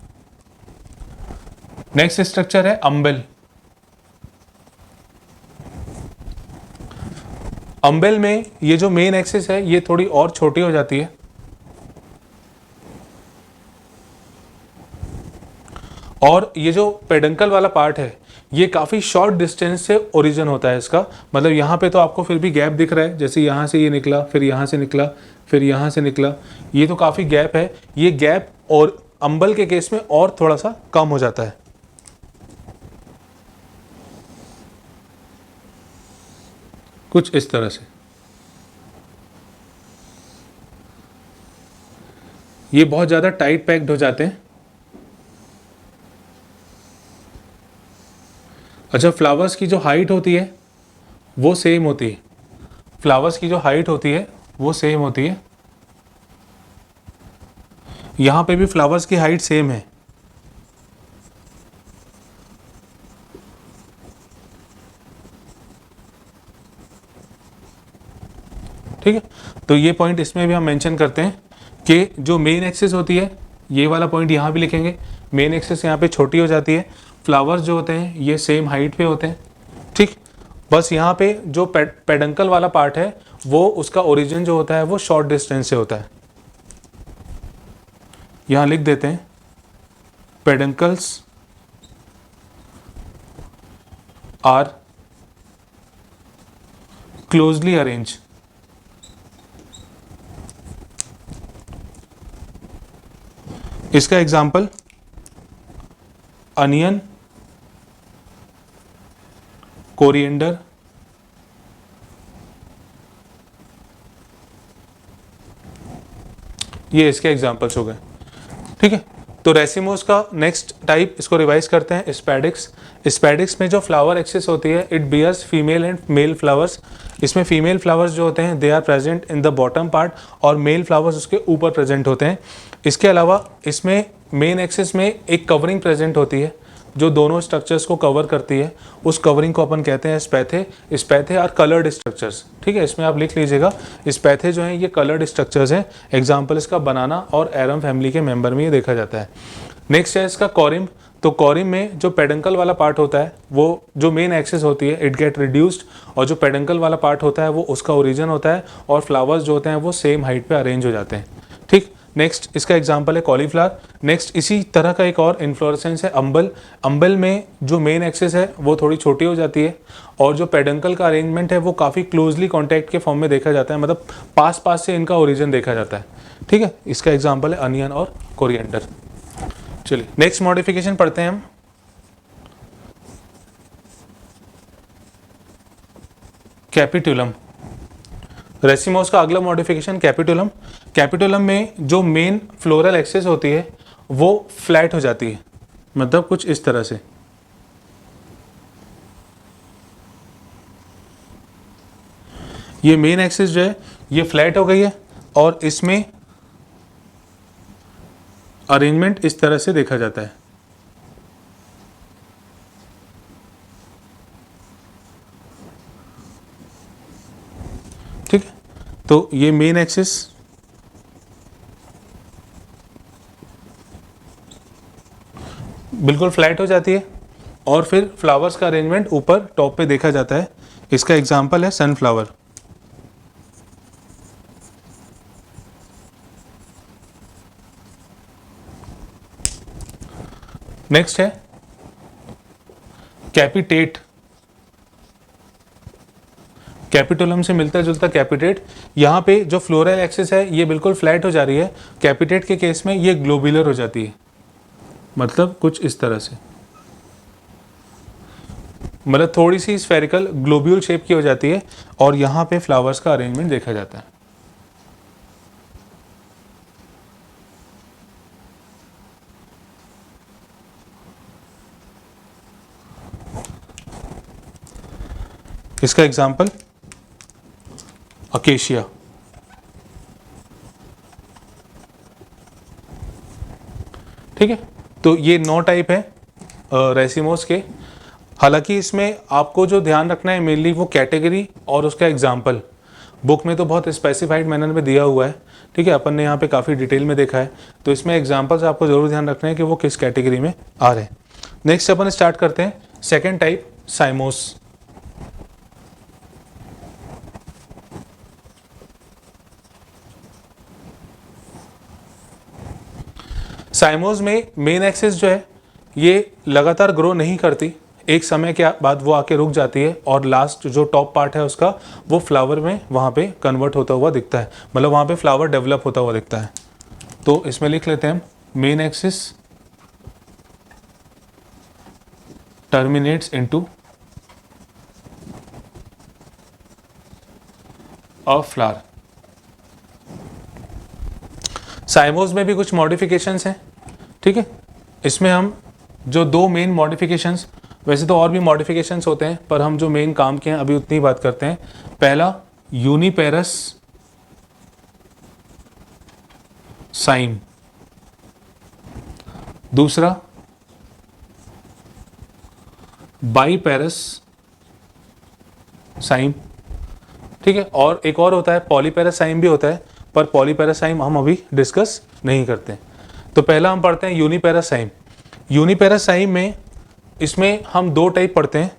नेक्स्ट स्ट्रक्चर है अम्बेल। अम्बेल में ये जो मेन एक्सिस है ये थोड़ी और छोटी हो जाती है, और ये जो पेडंकल वाला पार्ट है ये काफ़ी शॉर्ट डिस्टेंस से ओरिजिन होता है इसका। मतलब यहाँ पे तो आपको फिर भी गैप दिख रहा है, जैसे यहाँ से ये निकला, फिर यहाँ से निकला, फिर यहाँ से निकला, ये तो काफ़ी गैप है। ये गैप और अम्बल के केस में और थोड़ा सा कम हो जाता है। कुछ इस तरह से। ये बहुत ज़्यादा टाइट पैक्ड हो जाते हैं। अच्छा, फ्लावर्स की जो हाइट होती है वो सेम होती है। फ्लावर्स की जो हाइट होती है वो सेम होती है। यहाँ पे भी फ्लावर्स की हाइट सेम है। ठीक है, तो ये पॉइंट इसमें भी हम मेंशन करते हैं कि जो मेन एक्सिस होती है, ये वाला पॉइंट यहाँ भी लिखेंगे। मेन एक्सिस यहाँ पे छोटी हो जाती है, फ्लावर्स जो होते हैं ये सेम हाइट पे होते हैं। ठीक, बस यहाँ पे जो पेडंकल वाला पार्ट है वो उसका ओरिजिन जो होता है वो शॉर्ट डिस्टेंस से होता है। यहाँ लिख देते हैं पेडंकल्स आर क्लोजली अरेंज। इसका एग्जाम्पल अनियन, कोरिएंडर, ये इसके एग्जाम्पल्स हो गए। ठीक है, तो रेसिमोस का नेक्स्ट टाइप, इसको रिवाइज करते हैं, स्पैडिक्स। स्पैडिक्स में जो फ्लावर एक्सिस होती है it bears female and male flowers. इसमें फीमेल फ्लावर्स जो होते हैं they are present in the bottom part और मेल फ्लावर्स उसके ऊपर प्रेजेंट होते हैं। इसके अलावा इसमें मेन एक्सिस में एक कवरिंग प्रेजेंट होती है जो दोनों स्ट्रक्चर्स को कवर करती है। उस कवरिंग को अपन कहते हैं स्पैथे। स्पैथे आर कलर्ड स्ट्रक्चर्स। ठीक है, इसमें आप लिख लीजिएगा, स्पैथे जो हैं ये कलर्ड स्ट्रक्चर्स हैं। एग्जाम्पल इसका बनाना और एरम फैमिली के मेंबर में ये देखा जाता है। नेक्स्ट है इसका कॉरिम। तो कॉरिम में जो पेडंकल वाला पार्ट होता है वो जो मेन एक्सिस होती है इट गेट रिड्यूस्ड, और जो पेडंकल वाला पार्ट होता है वो उसका ओरिजिन होता है, और फ्लावर्स जो होते हैं वो सेम हाइट पे अरेंज हो जाते हैं। ठीक, नेक्स्ट इसका एग्जांपल है कॉलीफ्लावर। नेक्स्ट इसी तरह का एक और इन्फ्लोरेसेंस है अम्बल। अम्बल में जो मेन एक्सिस है वो थोड़ी छोटी हो जाती है, और जो पेडंकल का अरेंजमेंट है वो काफ़ी क्लोजली कॉन्टैक्ट के फॉर्म में देखा जाता है, मतलब पास पास से इनका ओरिजिन देखा जाता है। ठीक है, इसका एग्जाम्पल है अनियन और कोरिएंडर। चलिए नेक्स्ट मॉडिफिकेशन पढ़ते हैं हम। कैपिटुलम। रेसिमोस का अगला मॉडिफिकेशन कैपिटुलम। कैपिटुलम में जो मेन फ्लोरल एक्सिस होती है वो फ्लैट हो जाती है, मतलब कुछ इस तरह से। ये मेन एक्सिस जो है ये फ्लैट हो गई है, और इसमें अरेंजमेंट इस तरह से देखा जाता है। ठीक है, तो ये मेन एक्सिस बिल्कुल फ्लैट हो जाती है, और फिर फ्लावर्स का अरेंजमेंट ऊपर टॉप पे देखा जाता है। इसका एग्जांपल है सनफ्लावर। नेक्स्ट है कैपिटेट। कैपिटुलम से मिलता जुलता कैपिटेट। यहाँ पे जो फ्लोरल एक्सिस है ये बिल्कुल फ्लैट हो जा रही है, कैपिटेट के केस में ये ग्लोबुलर हो जाती है, मतलब कुछ इस तरह से, मतलब थोड़ी सी स्फेरिकल ग्लोब्यूल शेप की हो जाती है, और यहाँ पे फ्लावर्स का अरेंजमेंट देखा जाता है। इसका एग्जाम्पल अकेशिया। ठीक है, तो ये 9 टाइप है रेसिमोस के। हालांकि इसमें आपको जो ध्यान रखना है मेनली वो कैटेगरी और उसका एग्जाम्पल। बुक में तो बहुत स्पेसिफाइड मैनर में दिया हुआ है, ठीक है, अपन ने यहाँ पे काफ़ी डिटेल में देखा है, तो इसमें एग्जाम्पल्स आपको जरूर ध्यान रखना है कि वो किस कैटेगरी में आ रहे हैं। नेक्स्ट अपन स्टार्ट करते हैं सेकेंड टाइप, साइमोस। साइमोस में मेन एक्सिस जो है ये लगातार ग्रो नहीं करती, एक समय के बाद वो आके रुक जाती है, और लास्ट जो टॉप पार्ट है उसका वो फ्लावर में वहाँ पे कन्वर्ट होता हुआ दिखता है, मतलब वहाँ पे फ्लावर डेवलप होता हुआ दिखता है। तो इसमें लिख लेते हैं main axis terminates into of flower. Cymose में भी कुछ मॉडिफिकेशंस हैं, ठीक है। इसमें हम जो दो मेन मॉडिफिकेशंस, वैसे तो और भी मॉडिफिकेशंस होते हैं पर हम जो मेन काम के हैं अभी उतनी ही बात करते हैं। पहला यूनिपेरस साइम, दूसरा बाईपेरस साइम, ठीक है। और एक और होता है पॉलीपेरस साइम भी होता है, पर पॉलीपेरस साइम हम अभी डिस्कस नहीं करते। तो पहला हम पढ़ते हैं यूनिपेरस साइम। यूनिपेरस साइम में इसमें हम दो टाइप पढ़ते हैं।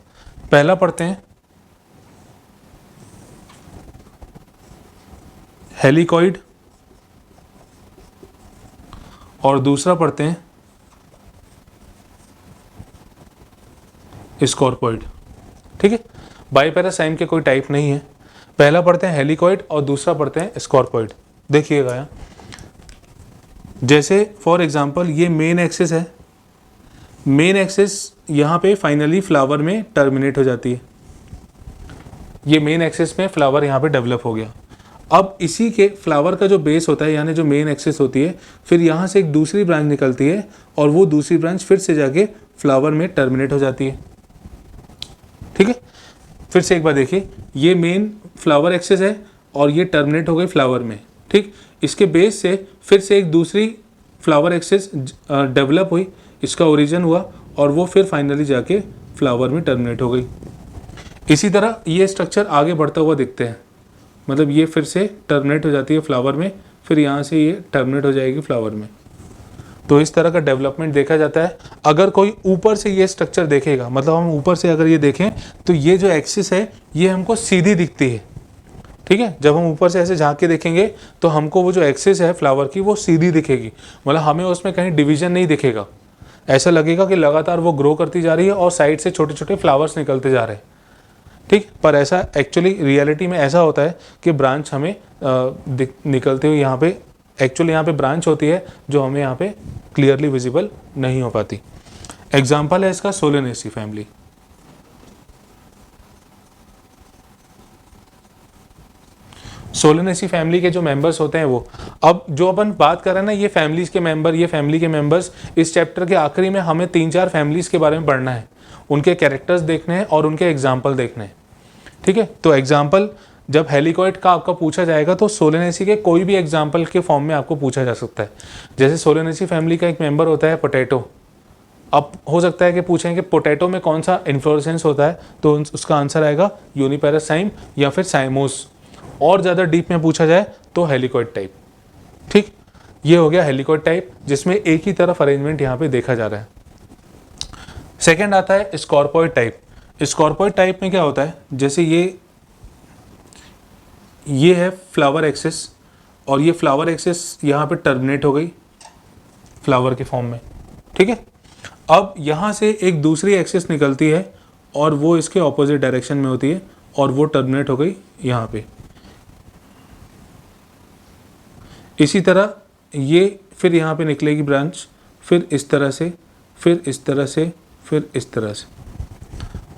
पहला पढ़ते हैं हेलिकॉइड और दूसरा पढ़ते हैं स्कॉर्पॉइड, ठीक है। बाईपेरस साइम के कोई टाइप नहीं है। पहला पढ़ते हैं हेलिकॉइड और दूसरा पढ़ते हैं स्कॉर्पॉइड। देखिएगा यहाँ, जैसे फॉर एग्जांपल ये मेन एक्सिस है, मेन एक्सिस यहाँ पे फाइनली फ्लावर में टर्मिनेट हो जाती है। ये मेन एक्सिस में फ्लावर यहाँ पे डेवलप हो गया। अब इसी के फ्लावर का जो बेस होता है यानी जो मेन एक्सिस होती है, फिर यहाँ से एक दूसरी ब्रांच निकलती है और वो दूसरी ब्रांच फिर से जाके फ्लावर में टर्मिनेट हो जाती है, ठीक है। फिर से एक बार देखिए, ये मेन फ्लावर एक्सिस है और ये टर्मिनेट हो गई फ्लावर में, ठीक। इसके बेस से फिर से एक दूसरी फ्लावर एक्सिस डेवलप हुई, इसका ओरिजिन हुआ और वो फिर फाइनली जाके फ्लावर में टर्मिनेट हो गई। इसी तरह ये स्ट्रक्चर आगे बढ़ता हुआ दिखते हैं, मतलब ये फिर से टर्मिनेट हो जाती है फ्लावर में, फिर यहाँ से ये टर्मिनेट हो जाएगी फ्लावर में। तो इस तरह का डेवलपमेंट देखा जाता है। अगर कोई ऊपर से ये स्ट्रक्चर देखेगा, मतलब हम ऊपर से अगर ये देखें तो ये जो एक्सिस है ये हमको सीधी दिखती है, ठीक है। जब हम ऊपर से ऐसे झांक के देखेंगे तो हमको वो जो एक्सिस है फ्लावर की वो सीधी दिखेगी, मतलब हमें उसमें कहीं डिवीजन नहीं दिखेगा। ऐसा लगेगा कि लगातार वो ग्रो करती जा रही है और साइड से छोटे छोटे फ्लावर्स निकलते जा रहे हैं, ठीक। पर ऐसा एक्चुअली रियलिटी में ऐसा होता है कि ब्रांच हमें निकलते हुए यहाँ पे एक्चुअली यहाँ पे ब्रांच होती है जो हमें यहाँ पे क्लियरली विजिबल नहीं हो पाती। एग्जाम्पल है इसका सोलेनेसी फैमिली। सोलेनेसी फैमिली के जो मेंबर्स होते हैं वो, अब जो अपन बात कर रहे हैं ना ये फैमिलीज के मेंबर, ये फैमिली के मेंबर्स, इस चैप्टर के आखिरी में हमें 3-4 फैमिलीज के बारे में पढ़ना है, उनके कैरेक्टर्स देखने हैं और उनके एग्जाम्पल देखने हैं, ठीक है। तो एग्जाम्पल जब हेलिकॉइड का आपका पूछा जाएगा तो सोलेनेसी के कोई भी एग्जाम्पल के फॉर्म में आपको पूछा जा सकता है। जैसे सोलेनेसी फैमिली का एक मेंबर होता है पोटैटो। अब हो सकता है कि पूछें कि पोटैटो में कौन सा इन्फ्लोरेसेंस होता है, तो उसका आंसर आएगा यूनिपेरस साइम या फिर साइमोस। और ज़्यादा डीप में पूछा जाए तो हेलिकॉइड टाइप, ठीक। ये हो गया हेलिकॉइड टाइप जिसमें एक ही तरफ अरेंजमेंट यहाँ पे देखा जा रहा है। सेकेंड आता है स्कॉर्पॉइड टाइप। स्कॉर्पॉइड टाइप में क्या होता है, जैसे ये है फ्लावर एक्सिस और ये फ्लावर एक्सिस यहाँ पे टर्मिनेट हो गई फ्लावर के फॉर्म में, ठीक है। अब यहाँ से एक दूसरी एक्सिस निकलती है और वो इसके ऑपोजिट डायरेक्शन में होती है और वो टर्मिनेट हो गई यहाँ पे। इसी तरह ये फिर यहाँ पे निकलेगी ब्रांच, फिर इस तरह से, फिर इस तरह से, फिर इस तरह से,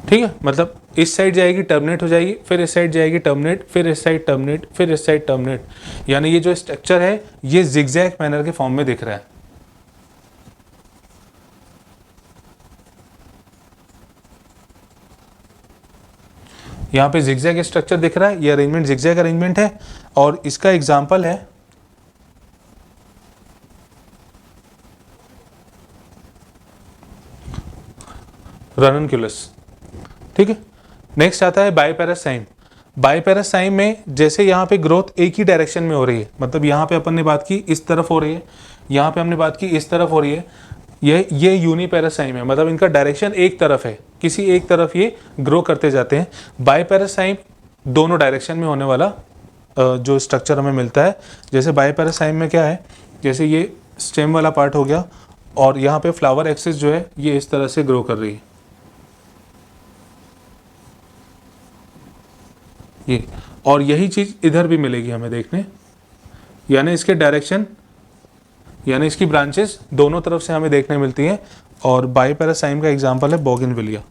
ठीक है। मतलब इस साइड जाएगी टर्मिनेट हो जाएगी, फिर इस साइड जाएगी टर्मिनेट, फिर इस साइड टर्मिनेट, फिर इस साइड टर्मिनेट। यानी ये जो स्ट्रक्चर है ये जिगजैग मैनर के फॉर्म में दिख रहा है। यहाँ पे जिगजैग स्ट्रक्चर दिख रहा है, ये अरेंजमेंट जिगजैग अरेंजमेंट है और इसका एग्जाम्पल है रननक्यूलस, ठीक है। नेक्स्ट आता है बाईपेरस साइम। बाईपेरस साइम में जैसे यहाँ पे ग्रोथ एक ही डायरेक्शन में हो रही है, मतलब यहाँ पे अपन ने बात की इस तरफ हो रही है, यहाँ पे हमने बात की इस तरफ हो रही है, ये यूनिपेरस साइम है, मतलब इनका डायरेक्शन एक तरफ है, किसी एक तरफ ये ग्रो करते जाते हैं। बाईपेरस साइम दोनों डायरेक्शन में होने वाला जो स्ट्रक्चर हमें मिलता है। जैसे बाईपेरस साइम में क्या है, जैसे ये स्टेम वाला पार्ट हो गया और यहाँ पे फ्लावर एक्सिस जो है ये इस तरह से ग्रो कर रही है, ये, और यही चीज़ इधर भी मिलेगी हमें देखने, यानी इसके डायरेक्शन यानी इसकी ब्रांचेस दोनों तरफ से हमें देखने मिलती हैं। और बाईपेरस साइम का एग्जांपल है बोगनविलिया।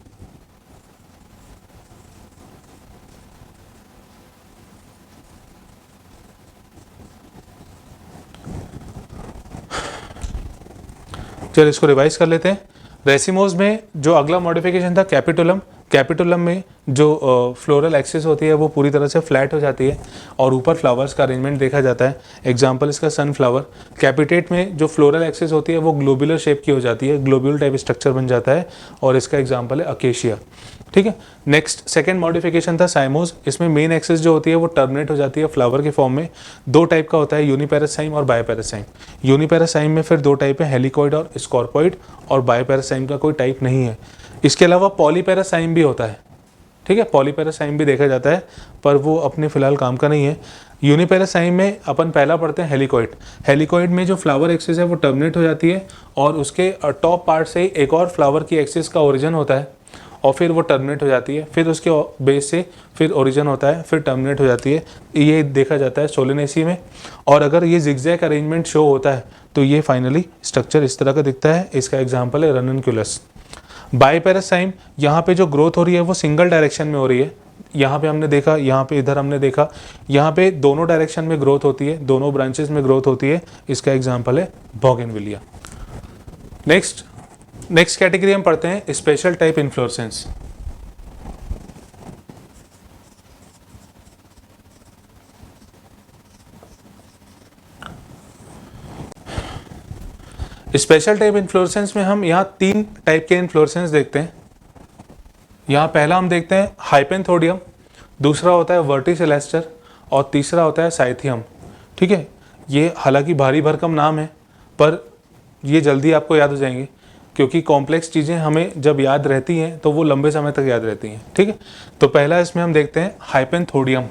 चलो इसको रिवाइज कर लेते हैं। रेसिमोज में जो अगला मॉडिफिकेशन था कैपिटुलम, कैपिटुलम में जो फ्लोरल एक्सिस होती है वो पूरी तरह से फ्लैट हो जाती है और ऊपर फ्लावर्स का अरेंजमेंट देखा जाता है। एग्जांपल इसका सनफ्लावर। कैपिटेट में जो फ्लोरल एक्सिस होती है वो ग्लोबुलर शेप की हो जाती है, ग्लोब्यूल टाइप स्ट्रक्चर बन जाता है और इसका एग्जाम्पल है अकेशिया। ठीक है। नेक्स्ट सेकेंड मॉडिफिकेशन था साइमोज। इसमें मेन एक्सिस जो होती है वो टर्मिनेट हो जाती है फ्लावर के फॉर्म में। दो टाइप का होता है, यूनिपेरासाइम और बायोपेरासाइम। यूनिपेरासाइम में फिर दो टाइप है, हेलिकॉइड और स्कॉर्पॉइड, और बायोपेरासाइम का कोई टाइप नहीं है। इसके अलावा पॉलीपेरासाइम भी होता है। ठीक है, पॉलीपेरासाइम भी देखा जाता है पर वो अपने फिलहाल काम का नहीं है। यूनिपेरासाइम में अपन पहला पढ़ते हैं हेलिकॉइड। हेलिकॉइड में जो फ्लावर एक्सिस है वो टर्मिनेट हो जाती है और उसके टॉप पार्ट से एक और फ्लावर की एक्सिस का ओरिजिन होता है और फिर वो टर्मिनेट हो जाती है, फिर उसके बेस से फिर ओरिजिन होता है, फिर टर्मिनेट हो जाती है। ये देखा जाता है सोलेनेसी में। और अगर ये जिगजैग अरेंजमेंट शो होता है तो ये फाइनली स्ट्रक्चर इस तरह का दिखता है। इसका एग्जाम्पल है रननक्यूलस। बायोपेरासाइम, यहाँ पे जो ग्रोथ हो रही है वो सिंगल डायरेक्शन में हो रही है। यहाँ पे हमने देखा, यहाँ पे इधर हमने देखा, यहाँ पे दोनों डायरेक्शन में ग्रोथ होती है, दोनों ब्रांचेस में ग्रोथ होती है। इसका एग्जाम्पल है बोगेनविलिया। नेक्स्ट कैटेगरी हम पढ़ते हैं special type inflorescence. Special type inflorescence में हम यहाँ तीन टाइप के इन्फ्लोरेसेंस देखते हैं। यहाँ पहला हम देखते हैं हाइपेंथोडियम, दूसरा होता है वर्टिसिलेस्टर और तीसरा होता है साइथियम। ठीक है, ये हालांकि भारी भरकम नाम है पर ये जल्दी आपको याद हो जाएंगे क्योंकि कॉम्प्लेक्स चीज़ें हमें जब याद रहती हैं तो वो लंबे समय तक याद रहती हैं। ठीक है, तो पहला इसमें हम देखते हैं हाइपेंथोडियम।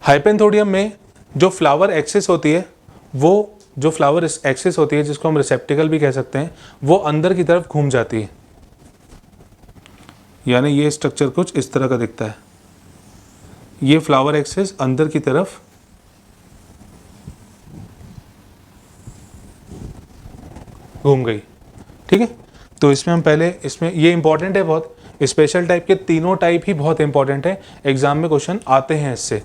हाइपेंथोडियम में जो फ्लावर एक्सिस होती है, वो जो फ्लावर एक्सिस होती है जिसको हम रिसेप्टिकल भी कह सकते हैं, वो अंदर की तरफ घूम जाती है। यानी ये स्ट्रक्चर कुछ इस तरह का दिखता है। ये फ्लावर एक्सिस अंदर की तरफ घूम गई। ठीक है, तो इसमें हम पहले इसमें ये इंपॉर्टेंट है बहुत। स्पेशल टाइप के तीनों टाइप ही बहुत इंपॉर्टेंट है, एग्जाम में क्वेश्चन आते हैं इससे।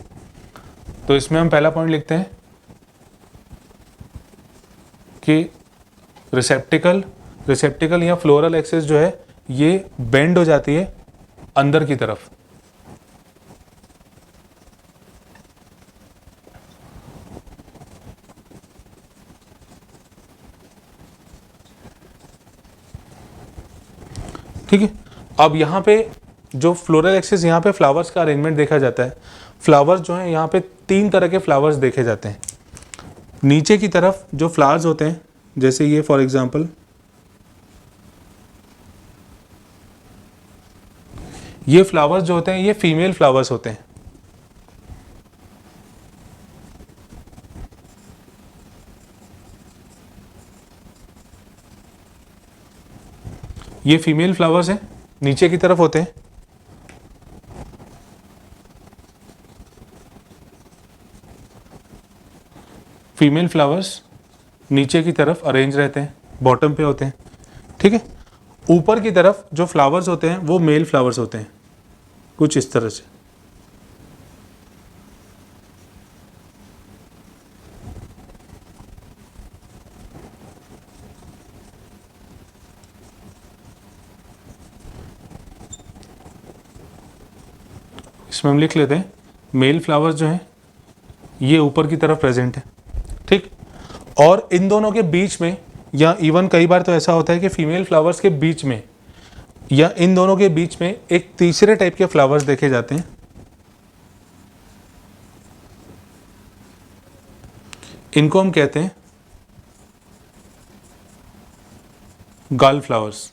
तो इसमें हम पहला पॉइंट लिखते हैं कि रिसेप्टिकल या फ्लोरल एक्सिस जो है ये बेंड हो जाती है अंदर की तरफ। ठीक है, अब यहाँ पे जो फ्लोरल एक्सिस, यहाँ पे फ्लावर्स का अरेंजमेंट देखा जाता है। फ्लावर्स जो है यहाँ पे तीन तरह के फ्लावर्स देखे जाते हैं। नीचे की तरफ जो फ्लावर्स होते हैं, जैसे ये फॉर एग्जांपल, ये फ्लावर्स जो होते हैं ये फीमेल फ्लावर्स होते हैं। ये फीमेल फ्लावर्स हैं, नीचे की तरफ होते हैं। फीमेल फ्लावर्स नीचे की तरफ अरेंज रहते हैं, बॉटम पे होते हैं। ठीक है, ऊपर की तरफ जो फ्लावर्स होते हैं वो मेल फ्लावर्स होते हैं, कुछ इस तरह से। इसमें हम लिख लेते हैं मेल फ्लावर्स जो हैं ये ऊपर की तरफ प्रेजेंट है। ठीक, और इन दोनों के बीच में, या इवन कई बार तो ऐसा होता है कि फीमेल फ्लावर्स के बीच में या इन दोनों के बीच में एक तीसरे टाइप के फ्लावर्स देखे जाते हैं। इनको हम कहते हैं गर्ल फ्लावर्स।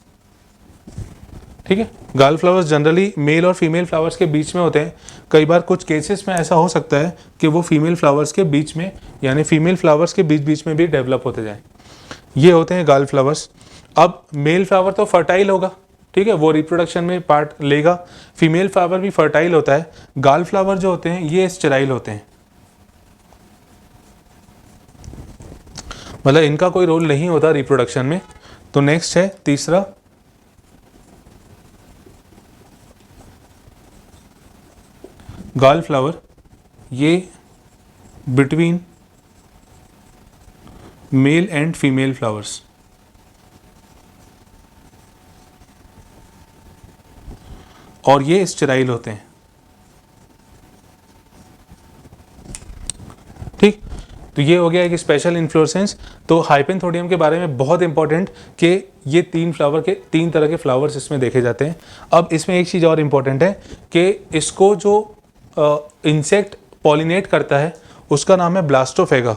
ठीक है, गर्ल फ्लावर्स जनरली मेल और फीमेल फ्लावर्स के बीच में होते हैं। कई बार कुछ केसेस में ऐसा हो सकता है कि वो फीमेल फ्लावर्स के बीच में, यानी फीमेल फ्लावर्स के बीच बीच में भी डेवलप होते जाएं। ये होते हैं गर्ल फ्लावर्स। अब मेल फ्लावर तो फर्टाइल होगा, ठीक है, वो रिप्रोडक्शन में पार्ट लेगा। फीमेल फ्लावर भी फर्टाइल होता है। गर्ल फ्लावर जो होते हैं ये स्टेराइल होते हैं, मतलब इनका कोई रोल नहीं होता रिप्रोडक्शन में। तो नेक्स्ट है तीसरा गॉल फ्लावर ये between male and female flowers, और ये स्टेराइल होते हैं। ठीक, तो ये हो गया एक स्पेशल इन्फ्लोरेसेंस। तो हाइपेनथोडियम के बारे में बहुत इंपॉर्टेंट कि ये तीन तरह के फ्लावर्स इसमें देखे जाते हैं। अब इसमें एक चीज़ और इम्पॉर्टेंट है कि इसको जो इंसेक्ट पॉलिनेट करता है उसका नाम है ब्लास्टोफेगा।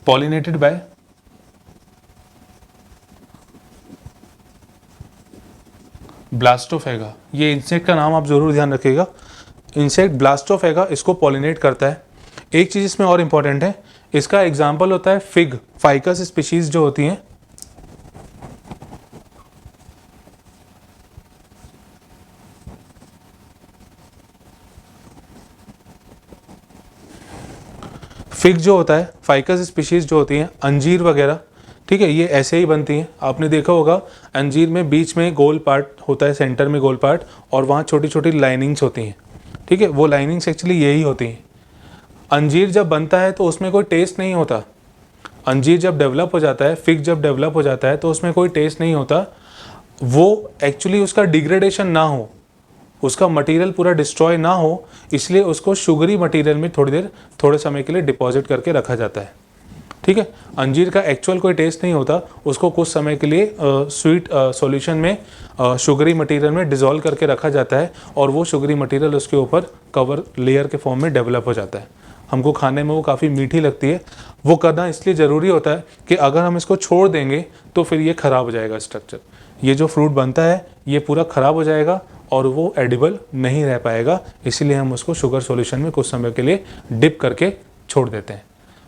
Pollinated bye Blastophaga. ये इंसेक्ट का नाम आप जरूर ध्यान रखिएगा। इंसेक्ट ब्लास्टोफेगा इसको पॉलिनेट करता है। एक चीज़ इसमें और इम्पॉर्टेंट है, इसका एग्जाम्पल होता है फिग, फाइकस स्पीशीज जो होती हैं। फिग जो होता है, फाइकस स्पीशीज जो होती हैं, अंजीर वगैरह, ठीक है, ये ऐसे ही बनती हैं। आपने देखा होगा अंजीर में बीच में गोल पार्ट होता है, सेंटर में गोल पार्ट, और वहाँ छोटी छोटी लाइनिंग्स होती हैं। ठीक है, वो लाइनिंग्स एक्चुअली यही होती हैं। अंजीर जब बनता है तो उसमें कोई टेस्ट नहीं होता। अंजीर जब डेवलप हो जाता है, फिग जब डेवलप हो जाता है तो उसमें कोई टेस्ट नहीं होता। वो एक्चुअली उसका डिग्रेडेशन ना हो, उसका मटेरियल पूरा डिस्ट्रॉय ना हो, इसलिए उसको शुगरी मटेरियल में थोड़े समय के लिए डिपॉजिट करके रखा जाता है। ठीक है, अंजीर का एक्चुअल कोई टेस्ट नहीं होता, उसको कुछ समय के लिए स्वीट सॉल्यूशन में शुगरी मटेरियल में डिज़ोल्व करके रखा जाता है, और वो शुगरी मटेरियल उसके ऊपर कवर लेयर के फॉर्म में डेवलप हो जाता है। हमको खाने में वो काफ़ी मीठी लगती है। वो करना इसलिए ज़रूरी होता है कि अगर हम इसको छोड़ देंगे तो फिर ये ख़राब हो जाएगा स्ट्रक्चर। ये जो फ्रूट बनता है ये पूरा ख़राब हो जाएगा और वो एडिबल नहीं रह पाएगा, इसीलिए हम उसको शुगर सॉल्यूशन में कुछ समय के लिए डिप करके छोड़ देते हैं।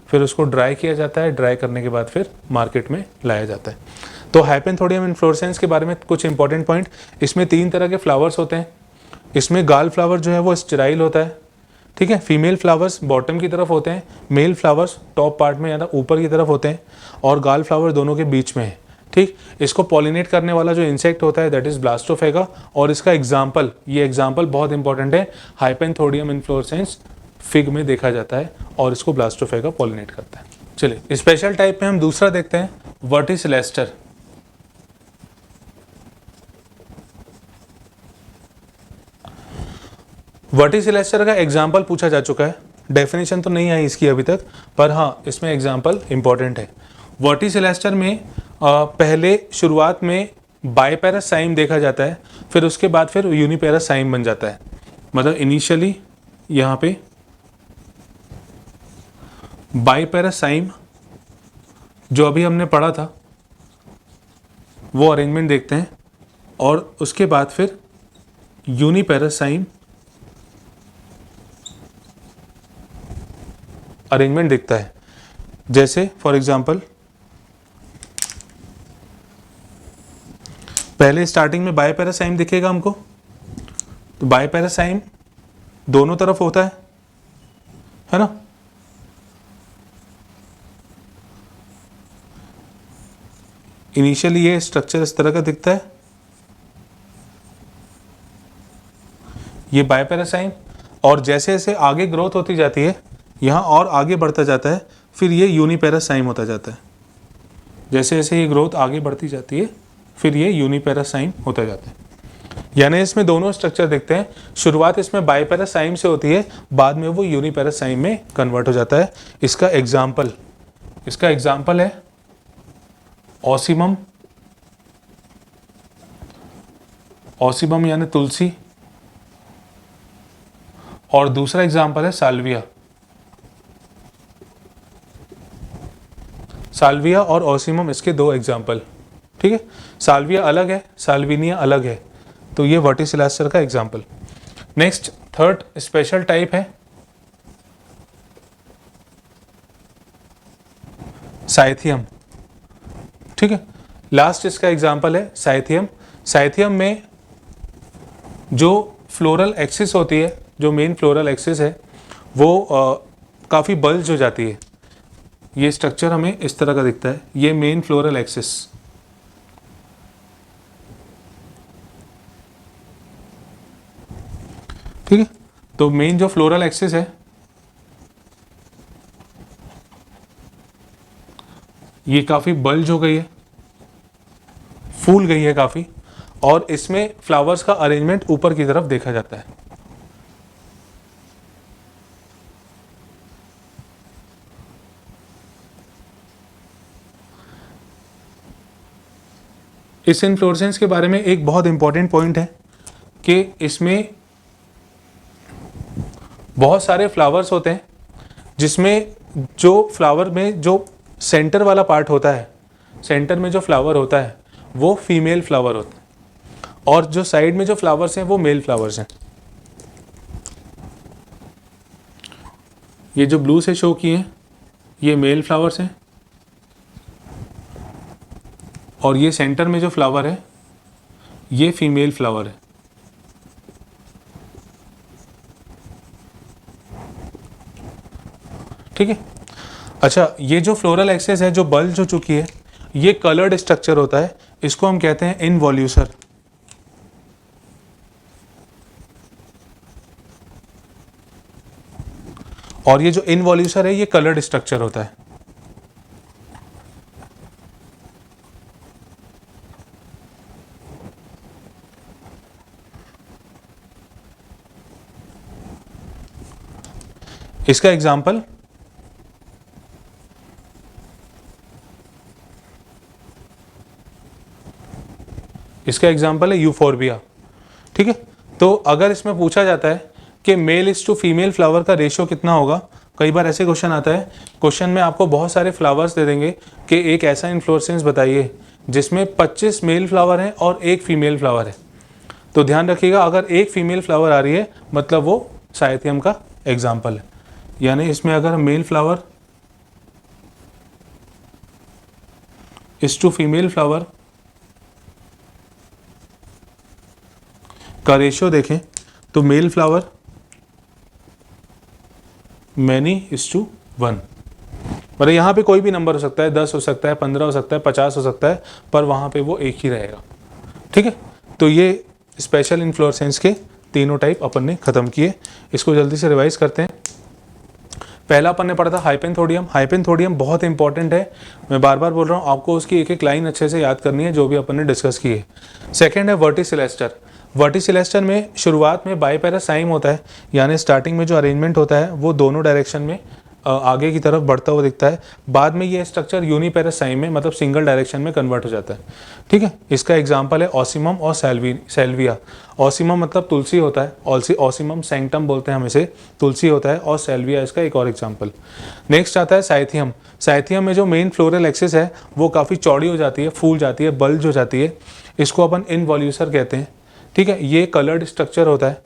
फिर उसको ड्राई किया जाता है, ड्राई करने के बाद फिर मार्केट में लाया जाता है। तो हाइपेनथोडियम इन्फ्लोरेसेंस के बारे में कुछ इंपॉर्टेंट पॉइंट, इसमें 3 तरह के फ्लावर्स होते हैं। इसमें गाल फ्लावर जो है वो स्टेराइल होता है। ठीक है, फीमेल फ्लावर्स बॉटम की तरफ होते हैं, मेल फ्लावर्स टॉप पार्ट में या ऊपर की तरफ होते हैं, और गाल फ्लावर दोनों के बीच में है। ठीक, इसको पॉलिनेट करने वाला जो इंसेक्ट होता है दैट इज ब्लास्टोफेगा, और इसका एग्जाम्पल, ये एग्जाम्पल बहुत इंपॉर्टेंट है, हाइपेनथोडियम इन्फ्लोरेसेंस फिग में देखा जाता है और इसको ब्लास्टोफेगा पॉलिनेट करता है। चलिए स्पेशल टाइप में हम दूसरा देखते हैं, वर्टिसिलेस्टर। वर्टिसिलेस्टर का एग्जाम्पल पूछा जा चुका है, डेफिनेशन तो नहीं आई इसकी अभी तक, पर हाँ इसमें एग्जाम्पल इंपॉर्टेंट है। वर्टिसिलेस्टर में पहले शुरुआत में बाइपेरस साइम देखा जाता है, फिर उसके बाद फिर यूनिपेरस साइम बन जाता है। मतलब इनिशियली यहाँ पे बाइपेरस साइम जो अभी हमने पढ़ा था वो अरेंजमेंट देखते हैं, और उसके बाद फिर यूनिपेरस साइम अरेंजमेंट दिखता है। जैसे फॉर एग्जांपल पहले स्टार्टिंग में बाइपेरस साइम दिखेगा हमको, तो बाइपेरस साइम दोनों तरफ होता है ना। इनिशियली ये स्ट्रक्चर इस तरह का दिखता है, ये बाइपेरस साइम, और जैसे जैसे आगे ग्रोथ होती जाती है यहाँ और आगे बढ़ता जाता है, फिर ये यूनिपेरस साइम होता जाता है। जैसे जैसे ये ग्रोथ आगे बढ़ती जाती है फिर ये यूनिपेरस साइम होता जाता है। यानी इसमें दोनों स्ट्रक्चर दिखते हैं, शुरुआत इसमें बाइपेरस साइम से होती है, बाद में वो यूनिपेरस साइम में कन्वर्ट हो जाता है। इसका एग्जाम्पल है ऑसिमम, ऑसिमम यानी तुलसी, और दूसरा एग्जाम्पल है साल्विया। साल्विया और ऑसिमम इसके 2 एग्जाम्पल। ठीक है, साल्विया अलग है, साल्विनिया अलग है, तो ये वर्टिसिलेस्टर का example. Next third special type है साइथियम। ठीक है, लास्ट इसका एग्जाम्पल है साइथियम। साइथियम में जो फ्लोरल एक्सिस होती है, जो मेन फ्लोरल एक्सिस है, वो काफ़ी बल्ज हो जाती है। ये स्ट्रक्चर हमें इस तरह का दिखता है, ये मेन फ्लोरल एक्सिस, ठीक है। तो मेन जो फ्लोरल एक्सिस है ये काफ़ी बल्ज हो गई है, फूल गई है काफ़ी, और इसमें फ्लावर्स का अरेंजमेंट ऊपर की तरफ देखा जाता है। इस इन्फ्लोरेसेंस के बारे में एक बहुत इंपॉर्टेंट पॉइंट है कि इसमें बहुत सारे फ्लावर्स होते हैं, जिसमें जो फ्लावर में जो सेंटर वाला पार्ट होता है, सेंटर में जो फ्लावर होता है वो फीमेल फ्लावर होता है, और जो साइड में जो फ्लावर्स हैं वो मेल फ्लावर्स हैं। ये जो ब्लू से शो किए हैं ये मेल फ्लावर्स हैं, और ये सेंटर में जो फ्लावर है ये फीमेल फ्लावर है। ठीक है। अच्छा, ये जो फ्लोरल एक्सेस है जो बल्ज हो चुकी है ये कलर्ड स्ट्रक्चर होता है, इसको हम कहते हैं इनवॉल्यूसर। और ये जो इनवॉल्यूसर है ये कलर्ड स्ट्रक्चर होता है। इसका एग्जाम्पल है यूफोर्बिया। ठीक है। तो अगर इसमें पूछा जाता है कि male is to female flower का रेशियो कितना होगा, कई बार ऐसे क्वेश्चन आता है, क्वेश्चन में आपको बहुत सारे फ्लावर्स दे देंगे कि एक ऐसा इन्फ्लोरेसेंस बताइए जिसमें 25 मेल फ्लावर हैं और एक फीमेल फ्लावर है। तो ध्यान रखिएगा, अगर एक फीमेल फ्लावर आ रही है मतलब वो साइथियम का एग्जाम्पल है। यानी इसमें अगर male flower is to female flower का रेशियो देखें तो male flower many is to 1। मतलब यहाँ पे कोई भी नंबर हो सकता है, 10 हो सकता है, 15 हो सकता है, 50 हो सकता है, पर वहाँ पे वो एक ही रहेगा। ठीक है। तो ये स्पेशल इन्फ्लोरेसेंस के तीनों टाइप अपन ने खत्म किए। इसको जल्दी से रिवाइज करते हैं। पहला अपन ने पढ़ा था हाइपेंथोडियम। हाइपेंथोडियम बहुत इंपॉर्टेंट है, मैं बार बार बोल रहा हूँ, आपको उसकी एक एक लाइन अच्छे से याद करनी है जो भी अपन ने डिस्कस की है। सेकेंड है वर्टिसिलेस्टर। वर्टिसिलेस्टर में शुरुआत में बाइपेरासाइम होता है, यानी स्टार्टिंग में जो अरेंजमेंट होता है वो दोनों डायरेक्शन में आगे की तरफ बढ़ता हुआ दिखता है। बाद में ये स्ट्रक्चर यूनिपेरासाइम में मतलब सिंगल डायरेक्शन में कन्वर्ट हो जाता है। ठीक है। इसका एग्जांपल है ऑसिमम और सेल्विया। ऑसिमम मतलब तुलसी होता है, ऑसिमम सैंक्टम बोलते हैं हम इसे, तुलसी होता है, और सेल्विया इसका एक और एग्जाम्पल। नेक्स्ट आता है साइथियम। साइथियम में जो मेन फ्लोरल एक्सिस है वो काफ़ी चौड़ी हो जाती है, फूल जाती है, बल्ज हो जाती है, इसको अपन इनवॉल्यूसर कहते हैं। ठीक है। ये कलर्ड स्ट्रक्चर होता है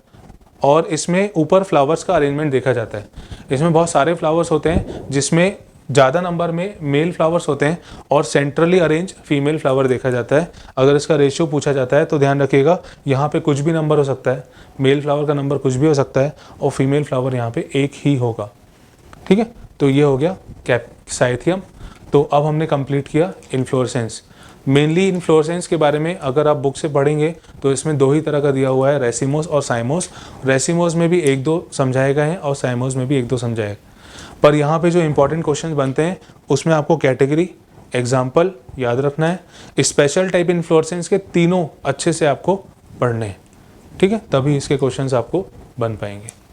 और इसमें ऊपर फ्लावर्स का अरेंजमेंट देखा जाता है। इसमें बहुत सारे फ्लावर्स होते हैं जिसमें ज़्यादा नंबर में मेल फ्लावर्स होते हैं और सेंट्रली अरेंज फीमेल फ्लावर देखा जाता है। अगर इसका रेशियो पूछा जाता है तो ध्यान रखिएगा, यहाँ पे कुछ भी नंबर हो सकता है, मेल फ्लावर का नंबर कुछ भी हो सकता है और फीमेल फ्लावर यहाँ पे एक ही होगा। ठीक है। तो ये हो गया साइथियम। तो अब हमने कंप्लीट किया इन्फ्लोरेसेंस। मेनली इन्फ्लोरेसेंस के बारे में अगर आप बुक से पढ़ेंगे तो इसमें दो ही तरह का दिया हुआ है, रेसिमोस और साइमोस। रेसिमोस में भी एक दो समझाए गए हैं और साइमोस में भी एक दो समझाए। पर यहाँ पे जो इंपॉर्टेंट क्वेश्चन बनते हैं उसमें आपको कैटेगरी, एग्जाम्पल याद रखना है। स्पेशल टाइप इन्फ्लोरेसेंस के तीनों अच्छे से आपको पढ़ने हैं। ठीक है। तभी इसके क्वेश्चंस आपको बन पाएंगे।